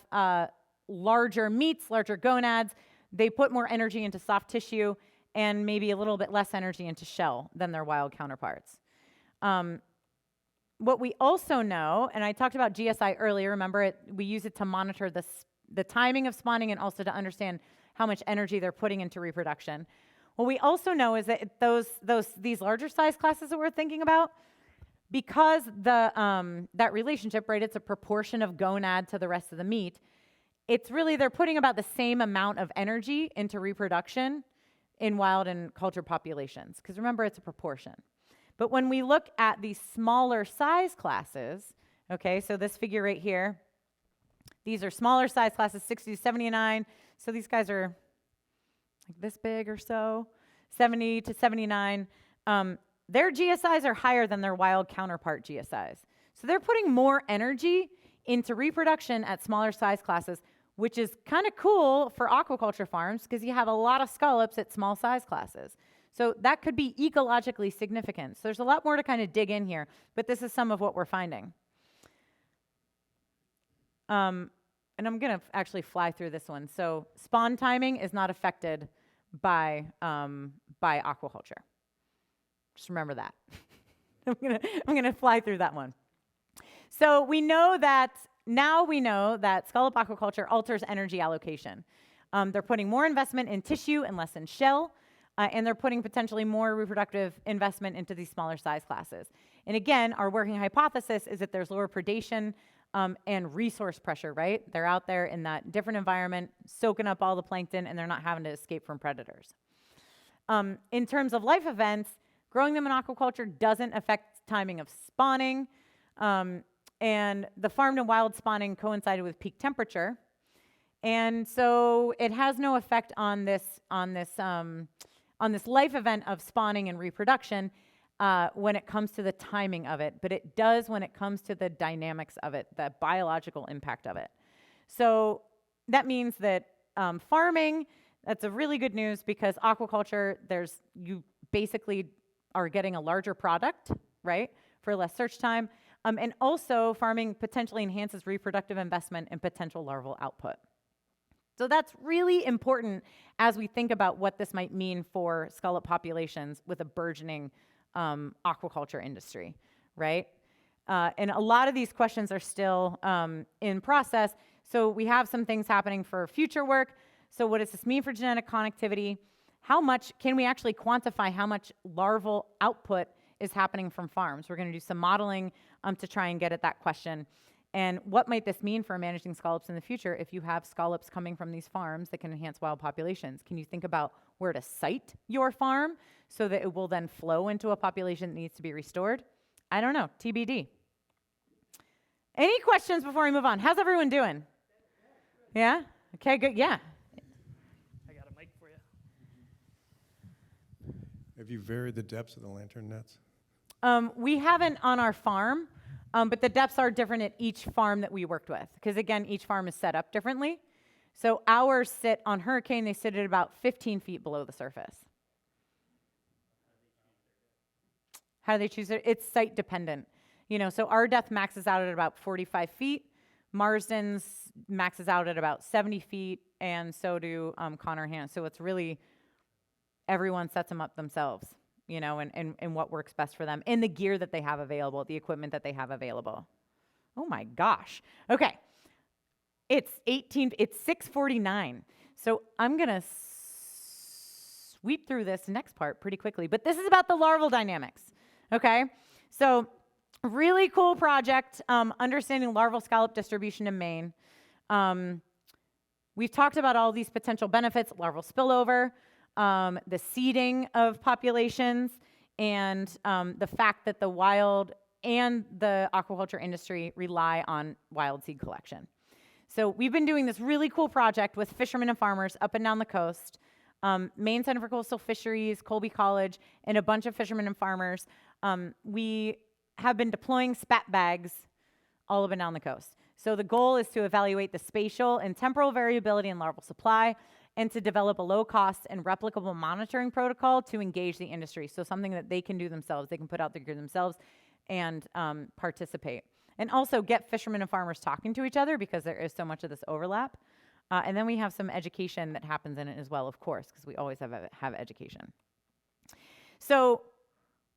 C: larger meats, larger gonads. They put more energy into soft tissue and maybe a little bit less energy into shell than their wild counterparts. What we also know, and I talked about GSI earlier, remember we use it to monitor the timing of spawning and also to understand how much energy they're putting into reproduction. What we also know is that these larger size classes that we're thinking about, because that relationship, right, it's a proportion of gonad to the rest of the meat, it's really, they're putting about the same amount of energy into reproduction in wild and cultured populations, because remember, it's a proportion. But when we look at the smaller size classes, okay, so this figure right here, these are smaller size classes, 60 to 79. So these guys are like this big or so, 70 to 79. Their GSIs are higher than their wild counterpart GSIs. So they're putting more energy into reproduction at smaller size classes, which is kind of cool for aquaculture farms because you have a lot of scallops at small size classes. So that could be ecologically significant. So there's a lot more to kind of dig in here, but this is some of what we're finding. And I'm going to actually fly through this one. So spawn timing is not affected by aquaculture. Just remember that. I'm gonna fly through that one. So we know that scallop aquaculture alters energy allocation. They're putting more investment in tissue and less in shell, and they're putting potentially more reproductive investment into these smaller size classes. And again, our working hypothesis is that there's lower predation and resource pressure, right? They're out there in that different environment, soaking up all the plankton, and they're not having to escape from predators. In terms of life events, growing them in aquaculture doesn't affect timing of spawning, and the farmed and wild spawning coincided with peak temperature, and so it has no effect on this life event of spawning and reproduction when it comes to the timing of it, but it does when it comes to the dynamics of it, the biological impact of it. So that means that farming, that's a really good news because aquaculture, you basically are getting a larger product, right, for less search time. And also farming potentially enhances reproductive investment and potential larval output. So that's really important as we think about what this might mean for scallop populations with a burgeoning aquaculture industry, right? And a lot of these questions are still in process. So we have some things happening for future work. So what does this mean for genetic connectivity? How much, can we actually quantify how much larval output is happening from farms? We're going to do some modeling to try and get at that question. And what might this mean for managing scallops in the future if you have scallops coming from these farms that can enhance wild populations? Can you think about where to site your farm so that it will then flow into a population that needs to be restored? I don't know, TBD. Any questions before we move on? How's everyone doing? Yeah? Okay, good, yeah.
I: I got a mic for you.
K: Have you varied the depths of the lantern nets?
C: We haven't on our farm, but the depths are different at each farm that we worked with, because again, each farm is set up differently. So ours sit on Hurricane, they sit at about 15 feet below the surface. How do they choose it? It's site dependent. You know, so our depth maxes out at about 45 feet. Marsden's maxes out at about 70 feet, and so do Connor Hanna. So it's really, everyone sets them up themselves, you know, and what works best for them, and the gear that they have available, the equipment that they have available. Oh my gosh. Okay. It's 6:49. So I'm going to sweep through this next part pretty quickly, but this is about the larval dynamics. Okay. So really cool project, understanding larval scallop distribution in Maine. We've talked about all these potential benefits, larval spillover, the seeding of populations, and the fact that the wild and the aquaculture industry rely on wild seed collection. So we've been doing this really cool project with fishermen and farmers up and down the coast, Maine Center for Coastal Fisheries, Colby College, and a bunch of fishermen and farmers. We have been deploying spat bags all up and down the coast. So the goal is to evaluate the spatial and temporal variability in larval supply and to develop a low-cost and replicable monitoring protocol to engage the industry. So something that they can do themselves. They can put out the gear themselves and participate. And also get fishermen and farmers talking to each other because there is so much of this overlap. And then we have some education that happens in it as well, of course, because we always have education. So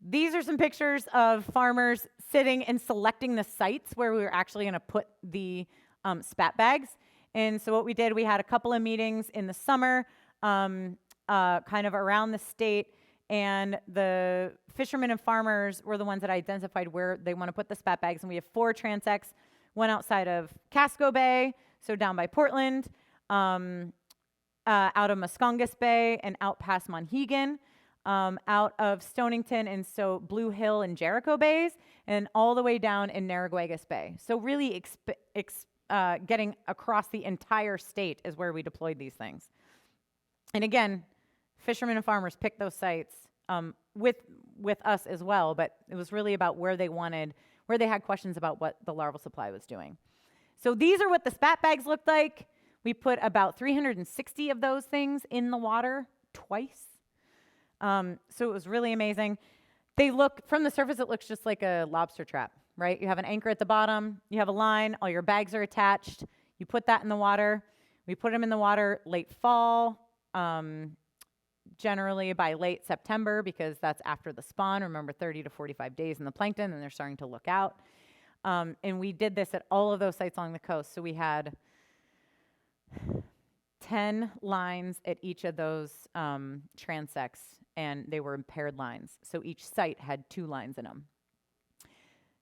C: these are some pictures of farmers sitting and selecting the sites where we were actually going to put the spat bags. And so what we did, we had a couple of meetings in the summer, kind of around the state, and the fishermen and farmers were the ones that identified where they want to put the spat bags. And we have 4 transects, one outside of Casco Bay, so down by Portland, out of Muscongas Bay, and out past Monhegan, out of Stonington, and so Blue Hill and Jericho Bays, and all the way down in Narraguagus Bay. So really getting across the entire state is where we deployed these things. And again, fishermen and farmers picked those sites with us as well, but it was really about where they had questions about what the larval supply was doing. So these are what the spat bags looked like. We put about 360 of those things in the water twice. So it was really amazing. They look, from the surface, it looks just like a lobster trap, right? You have an anchor at the bottom, you have a line, all your bags are attached, you put that in the water. We put them in the water late fall, generally by late September, because that's after the spawn. Remember, 30 to 45 days in the plankton, and they're starting to look out. And we did this at all of those sites along the coast. So we had 10 lines at each of those transects, and they were paired lines. So each site had 2 lines in them.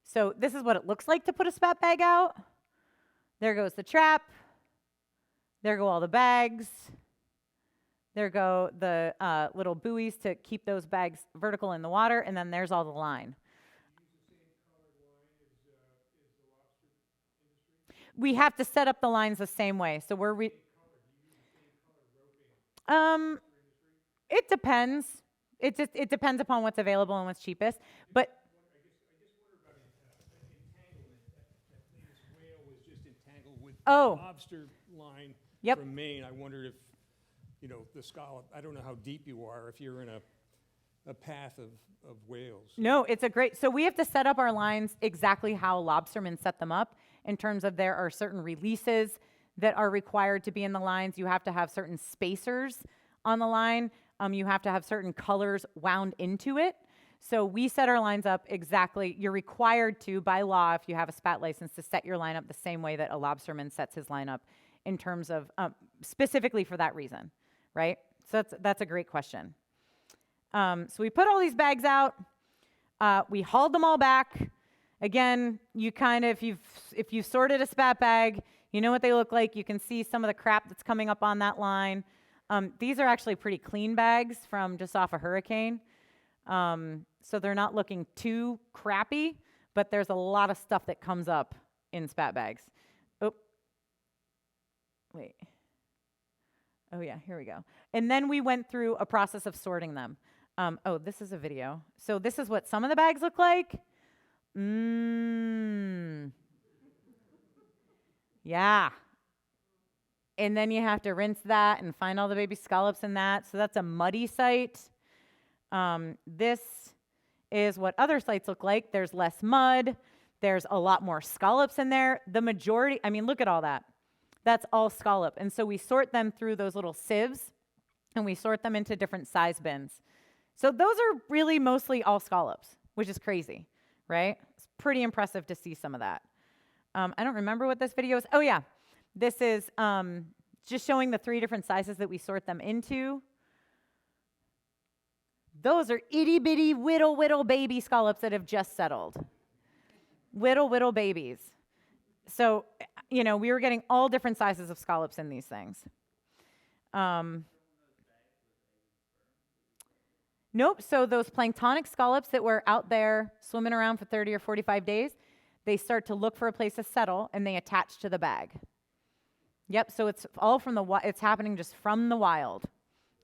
C: So this is what it looks like to put a spat bag out. There goes the trap. There go all the bags. There go the little buoys to keep those bags vertical in the water, and then there's all the line. We have to set up the lines the same way. So it depends. It depends upon what's available and what's cheapest. But
G: I just wonder about entanglement. That this whale was just entangled with
C: Oh.
G: the lobster line
C: Yep.
G: from Maine. I wondered if, the scallop, I don't know how deep you are, if you're in a path of whales.
C: no, it's a great. So we have to set up our lines exactly how lobstermen set them up in terms of there are certain releases that are required to be in the lines. You have to have certain spacers on the line. You have to have certain colors wound into it. So we set our lines up exactly. You're required to, by law, if you have a SPAT license, to set your line up the same way that a lobsterman sets his line up in terms of specifically for that reason, right? So that's a great question. So we put all these bags out. We hauled them all back. Again, you kind of, if you've sorted a SPAT bag, you know what they look like. You can see some of the crap that's coming up on that line. These are actually pretty clean bags from just off a hurricane. So they're not looking too crappy, but there's a lot of stuff that comes up in SPAT bags. Oh, wait. Oh yeah, here we go. And then we went through a process of sorting them. Oh, this is a video. So this is what some of the bags look like. Yeah. And then you have to rinse that and find all the baby scallops in that. So that's a muddy site. This is what other sites look like. There's less mud. There's a lot more scallops in there. The majority, look at all that. That's all scallop. And so we sort them through those little sieves, and we sort them into different size bins. So those are really mostly all scallops, which is crazy, right? It's pretty impressive to see some of that. I don't remember what this video is. Oh, yeah. This is just showing the 3 different sizes that we sort them into. Those are itty-bitty, whittle baby scallops that have just settled. Whittle babies. So, we were getting all different sizes of scallops in these things. Nope. So those planktonic scallops that were out there swimming around for 30 or 45 days, they start to look for a place to settle, and they attach to the bag. Yep, so it's all from it's happening just from the wild.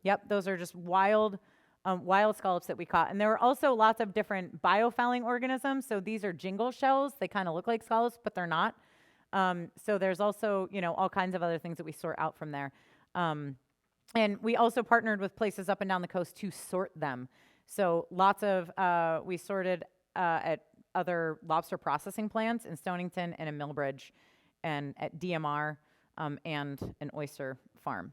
C: Yep, those are just wild scallops that we caught. And there were also lots of different biofouling organisms. So these are jingle shells. They kind of look like scallops, but they're not. So there's also, all kinds of other things that we sort out from there. And we also partnered with places up and down the coast to sort them. So lots of, we sorted at other lobster processing plants in Stonington and in Millbridge and at DMR and an oyster farm.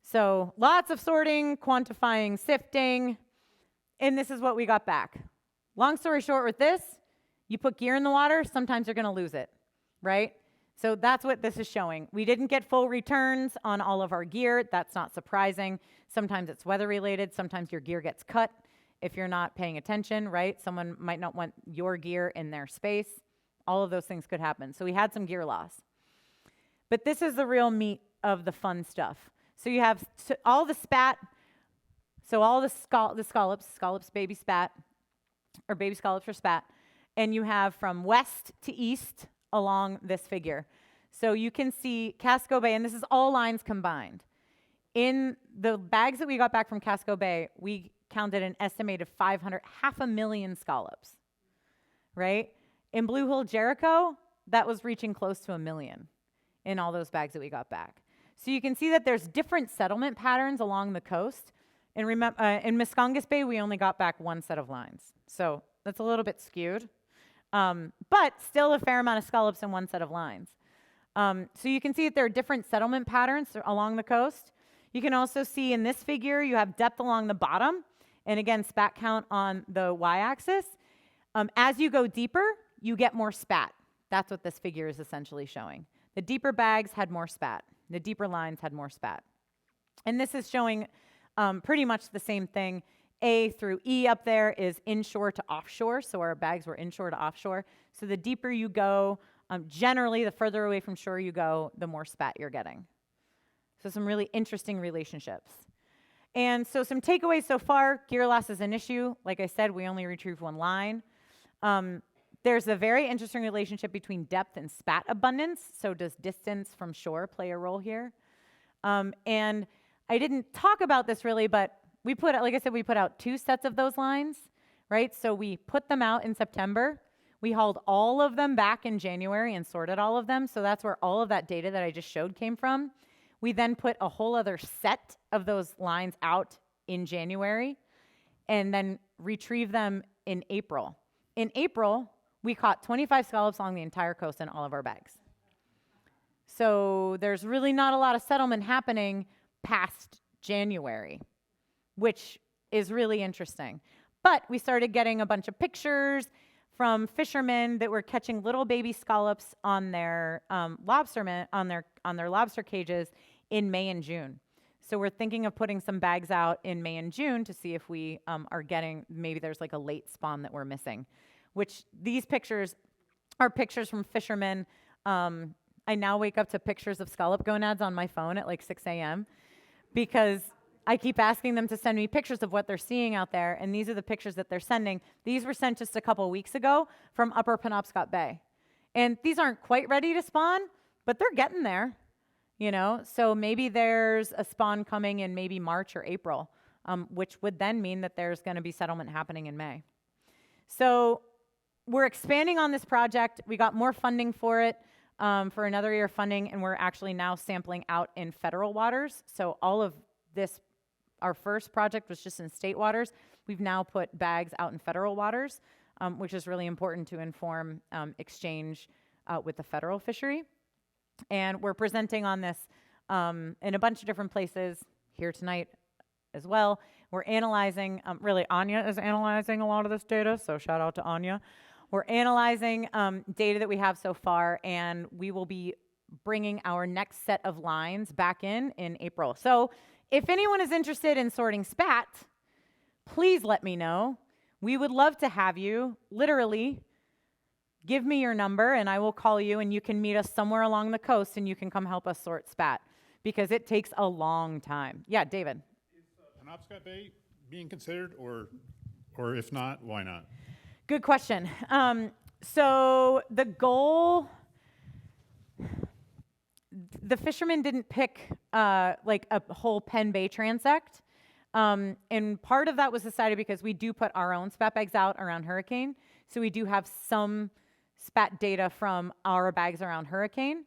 C: So lots of sorting, quantifying, sifting, and this is what we got back. Long story short with this, you put gear in the water, sometimes you're going to lose it, right? So that's what this is showing. We didn't get full returns on all of our gear. That's not surprising. Sometimes it's weather related. Sometimes your gear gets cut if you're not paying attention, right? Someone might not want your gear in their space. All of those things could happen. So we had some gear loss. But this is the real meat of the fun stuff. So you have all the spat, so all the scallops, baby spat, or baby scallops for spat, and you have from west to east along this figure. So you can see Casco Bay, and this is all lines combined. In the bags that we got back from Casco Bay, we counted an estimated 500,000 scallops, right? In Blue Hill Jericho, that was reaching close to 1 million in all those bags that we got back. So you can see that there's different settlement patterns along the coast. And remember, in Miscongas Bay, we only got back 1 set of lines. So that's a little bit skewed. But still a fair amount of scallops in 1 set of lines. So you can see that there are different settlement patterns along the coast. You can also see in this figure, you have depth along the bottom. And again, spat count on the y-axis. As you go deeper, you get more spat. That's what this figure is essentially showing. The deeper bags had more spat. The deeper lines had more spat. And this is showing pretty much the same thing. A through E up there is inshore to offshore. So our bags were inshore to offshore. So the deeper you go, Generally, the further away from shore you go, the more spat you're getting. So some really interesting relationships. And so some takeaways so far, gear loss is an issue. Like I said, we only retrieved one line. There's a very interesting relationship between depth and spat abundance. So does distance from shore play a role here? And I didn't talk about this really, but we put, like I said, we put out 2 sets of those lines, right? So we put them out in September. We hauled all of them back in January and sorted all of them. So that's where all of that data that I just showed came from. We then put a whole other set of those lines out in January and then retrieved them in April. In April, we caught 25 scallops along the entire coast in all of our bags. So there's really not a lot of settlement happening past January, which is really interesting. But we started getting a bunch of pictures from fishermen that were catching little baby scallops on their lobster cages in May and June. So we're thinking of putting some bags out in May and June to see if we are getting, maybe there's like a late spawn that we're missing, which these pictures are pictures from fishermen. I now wake up to pictures of scallop gonads on my phone at like 6 a.m. because I keep asking them to send me pictures of what they're seeing out there, and these are the pictures that they're sending. These were sent just a couple weeks ago from Upper Penobscot Bay. And these aren't quite ready to spawn, but they're getting there, you know? So maybe there's a spawn coming in maybe March or April, which would then mean that there's gonna be settlement happening in May. So we're expanding on this project. We got more funding for it, for another year of funding, and we're actually now sampling out in federal waters. So all of this, our first project was just in state waters. We've now put bags out in federal waters, which is really important to inform exchange with the federal fishery. And we're presenting on this in a bunch of different places here tonight as well. We're analyzing, really Anya is analyzing a lot of this data, so shout out to Anya. We're analyzing data that we have so far, and we will be bringing our next set of lines back in April. So if anyone is interested in sorting spat, please let me know. We would love to have you. Literally, give me your number and I will call you, and you can meet us somewhere along the coast and you can come help us sort spat because it takes a long time. Yeah, David.
L: Is Penobscot Bay being considered, or if not, why not?
C: Good question. So the goal, the fishermen didn't pick like a whole Penn Bay transect. And part of that was decided because we do put our own spat bags out around Hurricane. So we do have some spat data from our bags around Hurricane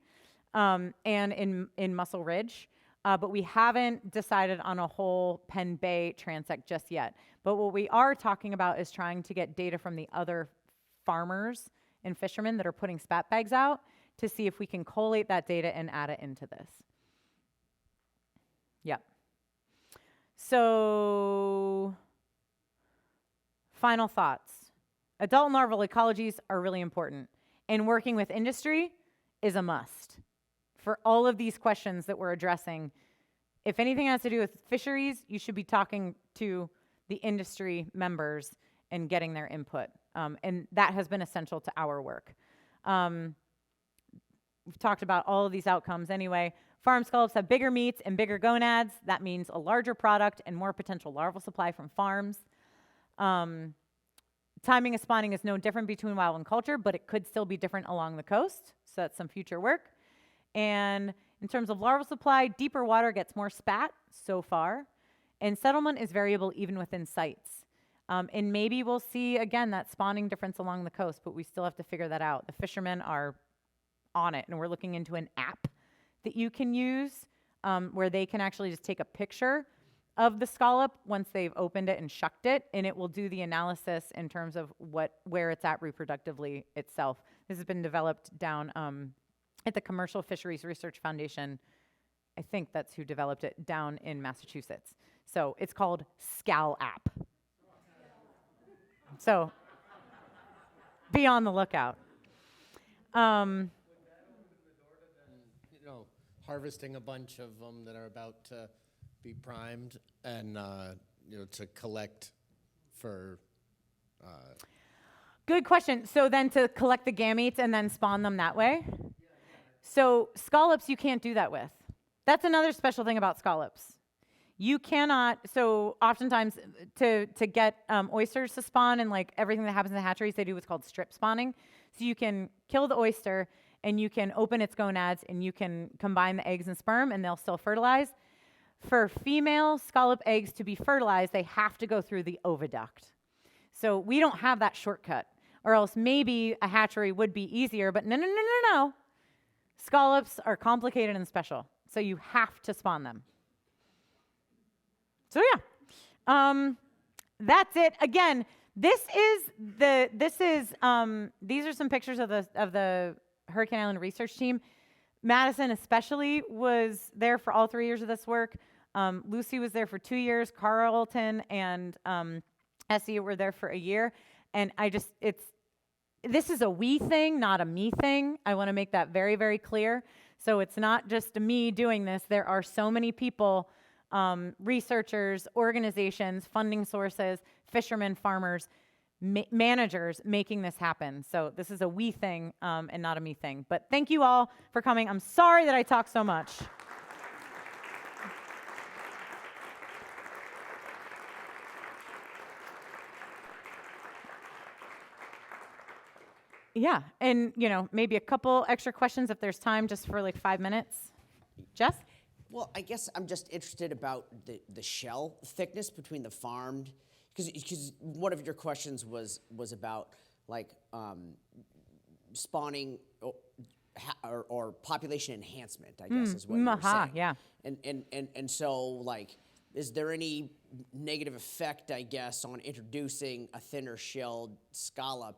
C: and in Muscle Ridge. But we haven't decided on a whole Penn Bay transect just yet. But what we are talking about is trying to get data from the other farmers and fishermen that are putting spat bags out to see if we can collate that data and add it into this. Yep. So, final thoughts. Adult and larval ecologies are really important, and working with industry is a must. For all of these questions that we're addressing, if anything has to do with fisheries, you should be talking to the industry members and getting their input. And that has been essential to our work. We've talked about all of these outcomes anyway. Farm scallops have bigger meats and bigger gonads. That means a larger product and more potential larval supply from farms. Timing of spawning is no different between wild and culture, but it could still be different along the coast. So that's some future work. And in terms of larval supply, deeper water gets more spat so far. And settlement is variable even within sites. And maybe we'll see, again, that spawning difference along the coast, but we still have to figure that out. The fishermen are on it, and we're looking into an app that you can use where they can actually just take a picture of the scallop once they've opened it and shucked it, and it will do the analysis in terms of where it's at reproductively itself. This has been developed down at the Commercial Fisheries Research Foundation. I think that's who developed it, down in Massachusetts. So it's called ScalApp. So be on the lookout.
M: Harvesting a bunch of them that are about to be primed and to collect for
C: good question. So then to collect the gametes and then spawn them that way? So scallops you can't do that with. That's another special thing about scallops. You cannot, so oftentimes to get oysters to spawn and like everything that happens in the hatcheries, they do what's called strip spawning. So you can kill the oyster and you can open its gonads and you can combine the eggs and sperm and they'll still fertilize. For female scallop eggs to be fertilized, they have to go through the oviduct. So we don't have that shortcut, or else maybe a hatchery would be easier, but no. Scallops are complicated and special, so you have to spawn them. So yeah, that's it. Again, these are some pictures of the Hurricane Island research team. Madison especially was there for all 3 years of this work. Lucy was there for 2 years. Carlton and Essie were there for a year. And this is a we thing, not a me thing. I want to make that very, very clear. So it's not just me doing this. There are so many people, researchers, organizations, funding sources, fishermen, farmers, managers making this happen. So this is a we thing and not a me thing. But thank you all for coming. I'm sorry that I talked so much. Yeah, and maybe a couple extra questions if there's time, just for like 5 minutes. Jess?
D: Well, I guess I'm just interested about the shell thickness between the farmed, because one of your questions was about like spawning or population enhancement, I guess is what you were saying.
C: Yeah.
D: And so like, is there any negative effect, I guess, on introducing a thinner shelled scallop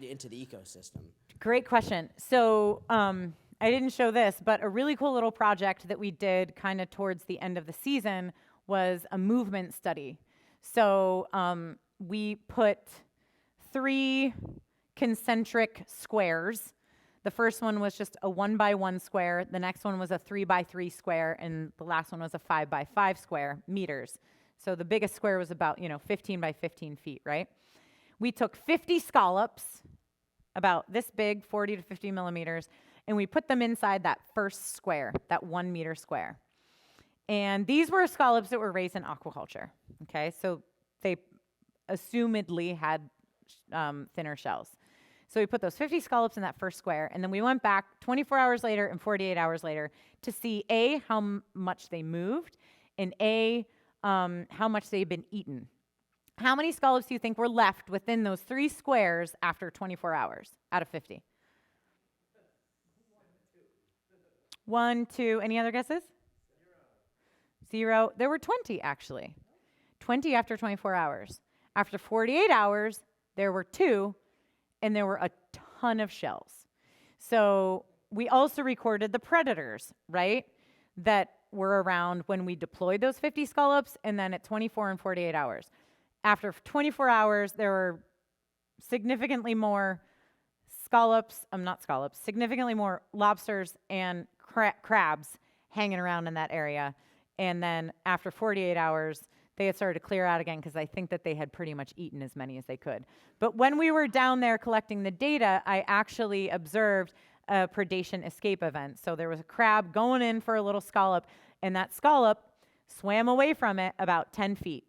D: into the ecosystem?
C: Great question. So I didn't show this, but a really cool little project that we did kind of towards the end of the season was a movement study. So we put 3 concentric squares. The first one was just a 1x1 square. The next one was a 3x3 square, and the last one was a 5x5 square meters. So the biggest square was about 15 by 15 feet, right? We took 50 scallops, about this big, 40 to 50 millimeters, and we put them inside that first square, that 1 meter square. And these were scallops that were raised in aquaculture. Okay, so they assumedly had thinner shells. So we put those 50 scallops in that first square, and then we went back 24 hours later and 48 hours later to see A, how much they moved, and A, how much they'd been eaten. How many scallops do you think were left within those 3 squares after 24 hours out of 50? 1, 2, any other guesses? 0. There were 20, actually. 20 after 24 hours. After 48 hours, there were 2, and there were a ton of shells. So we also recorded the predators, right, that were around when we deployed those 50 scallops, and then at 24 and 48 hours. After 24 hours, there were significantly more significantly more lobsters and crabs hanging around in that area. And then after 48 hours, they had started to clear out again because I think that they had pretty much eaten as many as they could. But when we were down there collecting the data, I actually observed a predation escape event. So there was a crab going in for a little scallop, and that scallop swam away from it about 10 feet.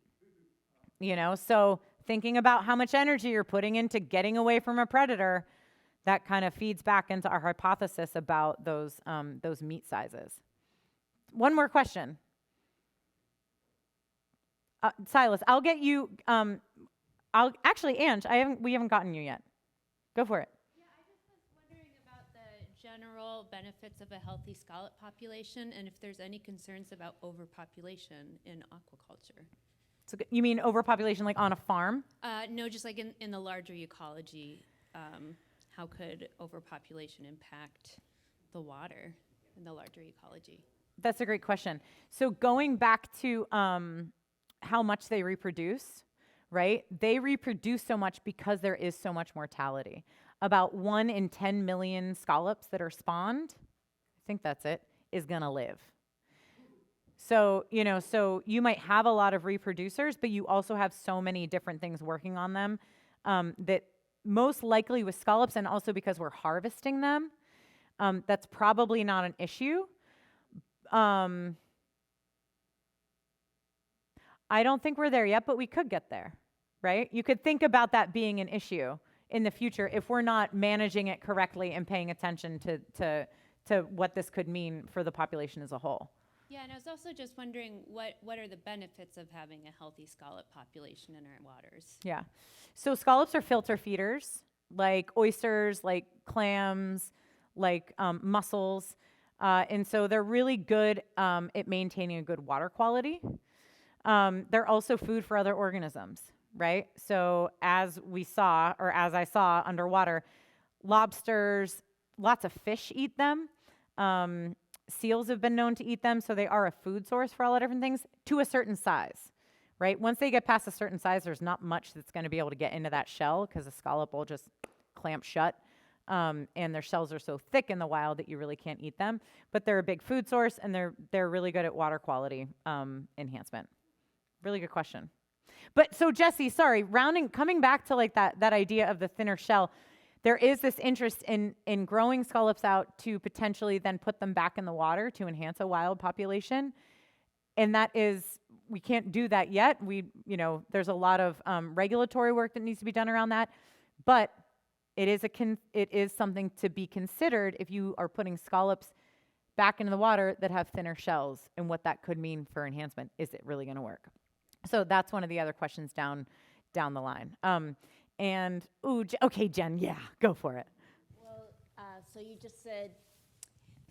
C: So thinking about how much energy you're putting into getting away from a predator, that kind of feeds back into our hypothesis about those meat sizes. One more question. Silas, I'll get you. Ange, we haven't gotten you yet. Go for it.
F: Yeah, I just was wondering about the general benefits of a healthy scallop population, and if there's any concerns about overpopulation in aquaculture.
C: So you mean overpopulation, like on a farm?
F: No, just like in the larger ecology. How could overpopulation impact the water in the larger ecology?
C: That's a great question. So going back to how much they reproduce, right? They reproduce so much because there is so much mortality. About 1 in 10 million scallops that are spawned, I think that's it, is gonna live. So, so you might have a lot of reproducers, but you also have so many different things working on them that most likely with scallops, and also because we're harvesting them, that's probably not an issue. I don't think we're there yet, but we could get there, right? You could think about that being an issue in the future if we're not managing it correctly and paying attention to what this could mean for the population as a whole.
F: Yeah, and I was also just wondering what are the benefits of having a healthy scallop population in our waters?
C: Yeah. So scallops are filter feeders, like oysters, like clams, like mussels. And so they're really good at maintaining a good water quality. They're also food for other organisms, right? So as we saw, or as I saw underwater, lobsters, lots of fish eat them. Seals have been known to eat them, so they are a food source for a lot of different things to a certain size, right? Once they get past a certain size, there's not much that's going to be able to get into that shell because the scallop will just clamp shut. And their shells are so thick in the wild that you really can't eat them. But they're a big food source, and they're really good at water quality enhancement. Really good question. But so Jesse, sorry, coming back to like that idea of the thinner shell, there is this interest in growing scallops out to potentially then put them back in the water to enhance a wild population. And that is, we can't do that yet. There's a lot of regulatory work that needs to be done around that. But it is something to be considered if you are putting scallops back into the water that have thinner shells and what that could mean for enhancement. Is it really going to work? So that's one of the other questions down the line. Okay, Jen, yeah, go for it.
N: Well, so you just said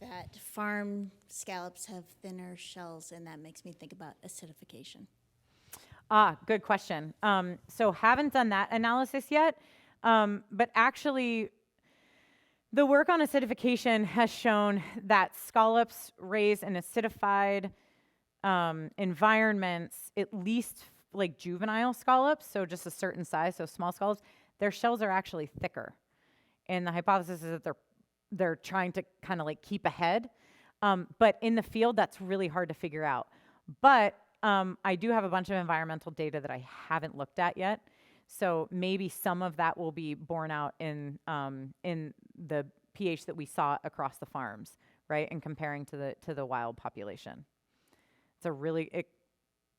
N: that farm scallops have thinner shells, and that makes me think about acidification.
C: Good question. So haven't done that analysis yet, but actually the work on acidification has shown that scallops raised in acidified environments, at least like juvenile scallops, so just a certain size, so small scallops, their shells are actually thicker. And the hypothesis is that they're trying to kind of like keep ahead. But in the field, that's really hard to figure out. But I do have a bunch of environmental data that I haven't looked at yet. So maybe some of that will be borne out in the pH that we saw across the farms, right? And comparing to the wild population. It's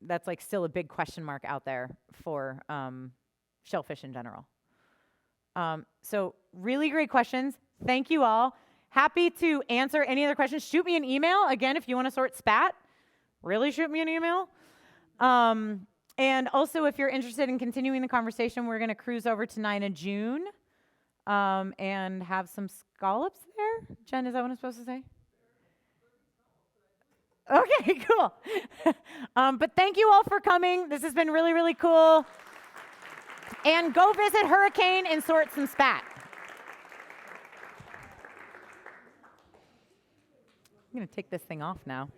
C: that's like still a big question mark out there for shellfish in general. So really great questions. Thank you all. Happy to answer any other questions. Shoot me an email. Again, if you want to sort spat, really shoot me an email. And also, if you're interested in continuing the conversation, we're going to cruise over to Nina June and have some scallops there. Jen, is that what I'm supposed to say? Okay, cool. But thank you all for coming. This has been really, really cool. And go visit Hurricane and sort some spat. I'm going to take this thing off now.